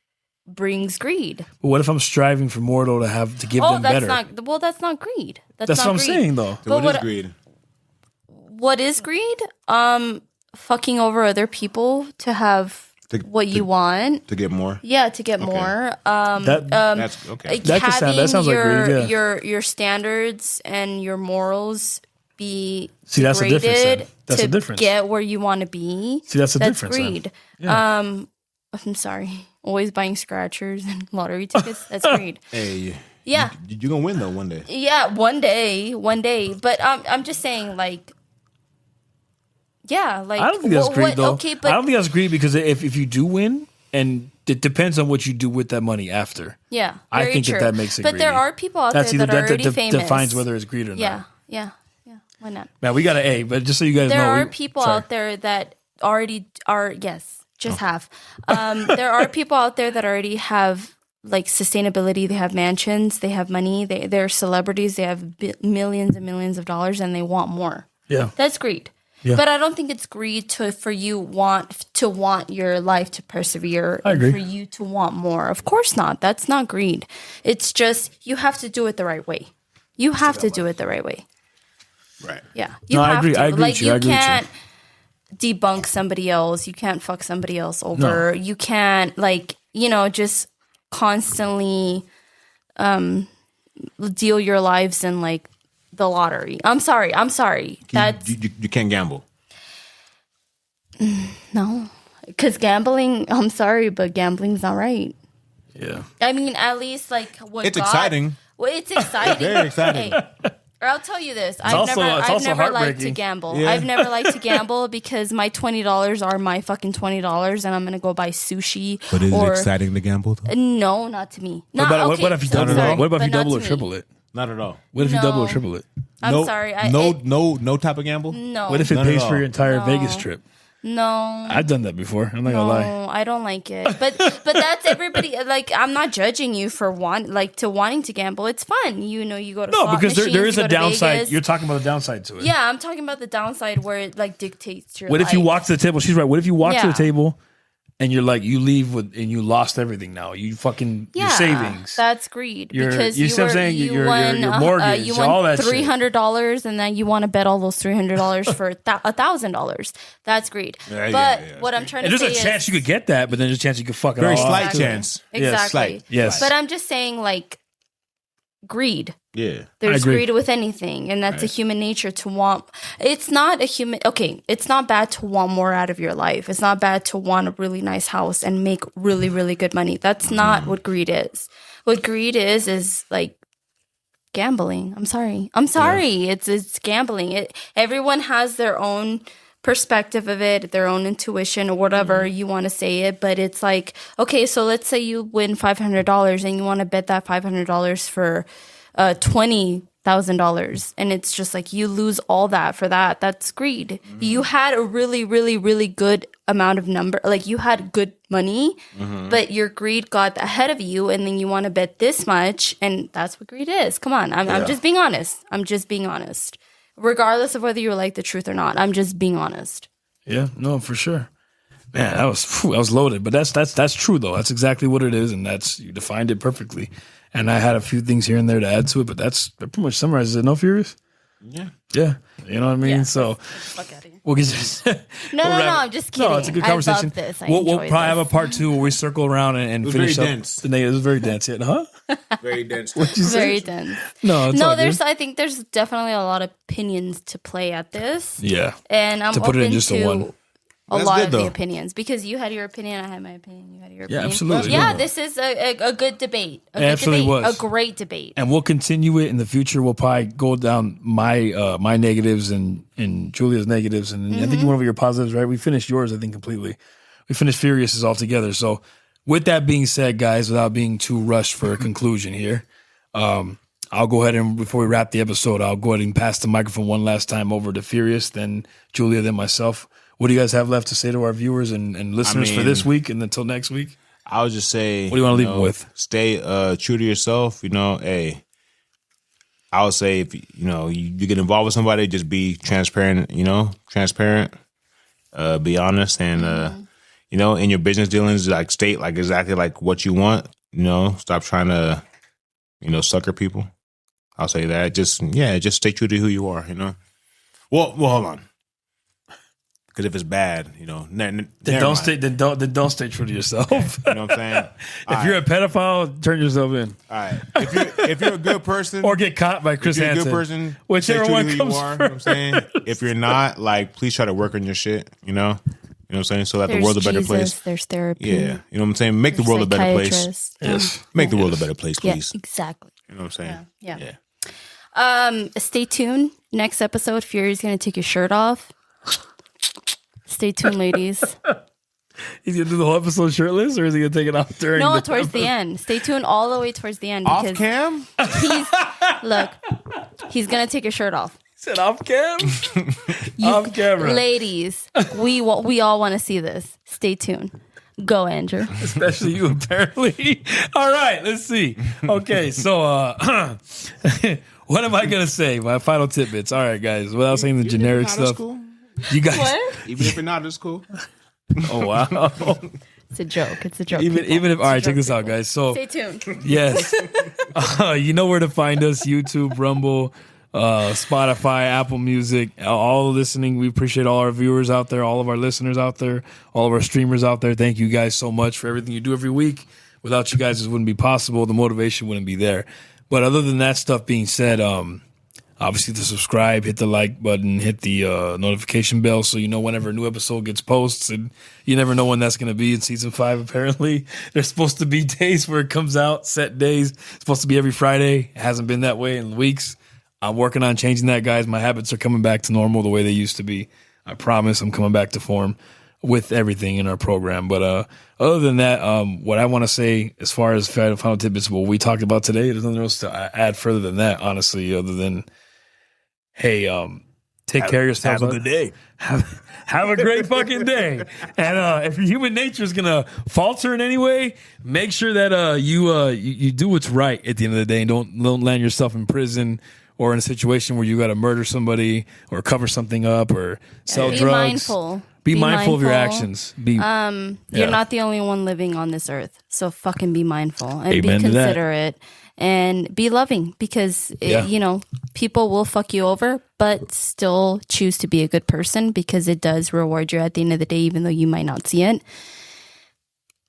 brings greed. But what if I'm striving for more though to give them better? That's not greed. That's what I'm saying though. So what is greed? What is greed? Fucking over other people to have what you want, to get more. Yeah, to get more. That's okay. That sounds like greed. Yeah. Your standards and your morals be that's a difference. That's to a difference. Get where you want to be. That's a difference. That's greed. Yeah. I'm sorry. Always buying scratchers and lottery tickets. That's greed. Hey. Yeah. You're gonna win though one day. Yeah, one day. But I'm just saying, like. Yeah, like I don't think that's greed though. Okay, but I don't think that's greed, because if you do win, and it depends on what you do with that money after. Yeah, I think true. that makes it. But greedy. there are people out there that are already famous. Defines whether it's greed or not. Yeah. Why not? Man, we got an A, but just so you guys know, there are people out there that already are, yes, just half. There are people out there that already have like sustainability. They have mansions, they have money, they're celebrities, they have millions and millions of dollars, and they want more. Yeah. That's greed. Yeah. But I don't think it's greed for you to want your life to persevere. I agree. For you to want more. Of course not. That's not greed. It's just you have to do it the right way. You have to do it the right way. Right. Yeah. You have I agree. to. I agree like with you. you can't debunk somebody else. You can't fuck somebody else over. No. You can't just constantly deal your lives in like the lottery. I'm sorry. You can't gamble. No, because gambling. I'm sorry, but gambling's not right. Yeah. I mean, at least like what it's exciting. Well, it's exciting. Very exciting. Hey, or I'll tell you this: I've never liked to gamble. Yeah. I've never liked to gamble because my $20 are my fucking $20, and I'm gonna go buy sushi. But is it exciting to gamble? Though? No, not to me. What if you double or triple it? Not at all. What if you double or triple it? I'm sorry. No type of gamble? No. What if it pays for your entire Vegas trip? No. I've done that before. I'm not gonna lie. No, I don't like it. But that's everybody. Like, I'm not judging you for wanting to gamble. It's fun. You go to slot because machines, there is a downside. Vegas. You're talking about the downside to it. Yeah, I'm talking about the downside where it like dictates your What if you walk to the table? She's right. What if you walk to the table and you're like, you leave and you lost everything now? You fucking your savings. That's greed. Your won mortgage, all that $300 and then you want to bet all those $300 for $1,000. That's greed. What I'm trying to say is... There's a chance you could get that, but then there's a chance you could fuck it all very up. Slight chance. Exactly. Yes. But I'm just saying like greed. Yeah. There's greed with anything, and that's a human nature to want. It's not bad to want more out of your life. It's not bad to want a really nice house and make really, really good money. That's not what greed is. What greed is like gambling. I'm sorry. Yeah. It's gambling. Everyone has their own perspective of it, their own intuition or whatever you want to say it, but it's like, okay, so let's say you win $500 and you want to bet that $500 for $20,000, and it's just like you lose all that for that. That's greed. You had a really, really, really good amount of number, like you had good money, but your greed got ahead of you, and then you want to bet this much, and that's what greed is. Come on, I'm just being honest. Regardless of whether you like the truth or not, I'm just being honest. Yeah, no, for sure. Man, that was loaded, but that's true though. That's exactly what it is, and you defined it perfectly. And I had a few things here and there to add to it, but that pretty much summarizes it. No, Furious? Yeah. Yeah. You know what I mean? Yeah. So fuck out of here. We'll get No, I'm just kidding. No, it's a good conversation. I love this. We'll probably have a part 2 where we circle around and finish up. Dense. It was very dense. Yeah. Huh? Very dense. What'd you say? Very dense. No, I think there's definitely a lot of opinions to play at this. Yeah. And I'm to put open it in just to one. a lot of the opinions, because you had your opinion, I had my opinion, you had your opinion. Yeah, absolutely. Yeah, this is a good debate. It absolutely was. A great debate. And we'll continue it in the future. We'll probably go down my negatives and Julia's negatives. And I think you went over your positives, right? We finished yours, I think, completely. We finished Furious all together. So with that being said, guys, without being too rushed for a conclusion here, I'll go ahead and, before we wrap the episode, I'll go ahead and pass the microphone one last time over to Furious, then Julia, then myself. What do you guys have left to say to our viewers and listeners for this week and until next week? I would just say, what do you want to leave them with? Stay true to yourself. Hey, I would say if you get involved with somebody, just be transparent. Be honest, and in your business dealings, like state like exactly like what you want. Stop trying to sucker people. I'll say that. Just stay true to who you are. Well, hold on. Because if it's bad, then don't stay true to yourself. You know what I'm saying? If you're a pedophile, turn yourself in. All right. If you're a good person, or get caught by Chris Hansen, if you're a good person, whichever one comes first. You know what I'm saying? If you're not, please try to work on your shit. You know what I'm saying? So that the world's a better place. There's therapy. Yeah, you know what I'm saying? Make the world a better place. Yes, make the world a better place, please. Yeah, exactly. You know what I'm saying? Yeah. Stay tuned. Next episode, Fury's gonna take his shirt off. Stay tuned, ladies. He's going to do the whole episode shirtless, or is he going to take it off during towards the end. Stay tuned all the way towards the end. Off cam? He's going to take his shirt off. Said off cam. Off camera. Ladies, we all want to see this. Stay tuned. Go, Andrew. Especially you, apparently. All right, let's see. Okay, so what am I gonna say? My final tidbits. All right, guys. Without saying the generic stuff, cool. You guys. What? Even if you're not, it's cool. Oh wow. It's a joke. It's a joke. Even if all right, check this out, guys. So stay tuned. Yes, you know where to find us: YouTube, Rumble, Spotify, Apple Music, all listening. We appreciate all our viewers out there, all of our listeners out there, all of our streamers out there. Thank you guys so much for everything you do every week. Without you guys, this wouldn't be possible. The motivation wouldn't be there. But other than that stuff being said, obviously to subscribe, hit the like button, hit the notification bell so you know whenever a new episode gets posted. You never know when that's going to be in season 5, apparently. There's supposed to be days where it comes out, set days. It's supposed to be every Friday. It hasn't been that way in weeks. I'm working on changing that, guys. My habits are coming back to normal the way they used to be. I promise I'm coming back to form with everything in our program. But other than that, what I want to say as far as final tidbits, what we talked about today, there's nothing else to add further than that, honestly, other than, hey, take care of yourself. Have a good day. Have a great fucking day. And if your human nature is gonna falter in any way, make sure that you do what's right at the end of the day, and don't land yourself in prison or in a situation where you got to murder somebody or cover something up or sell drugs. Be mindful of your actions. You're not the only one living on this earth, so fucking be mindful and be considerate and be loving, because people will fuck you over, but still choose to be a good person, because it does reward you at the end of the day, even though you might not see it.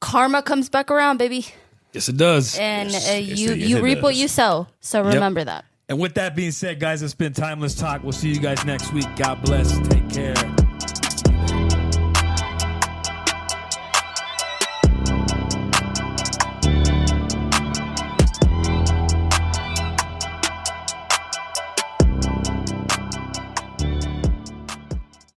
Karma comes back around, baby. Yes, it does. And you reap what you sow. So remember that. And with that being said, guys, it's been Timeless Talk. We'll see you guys next week. God bless. Take care.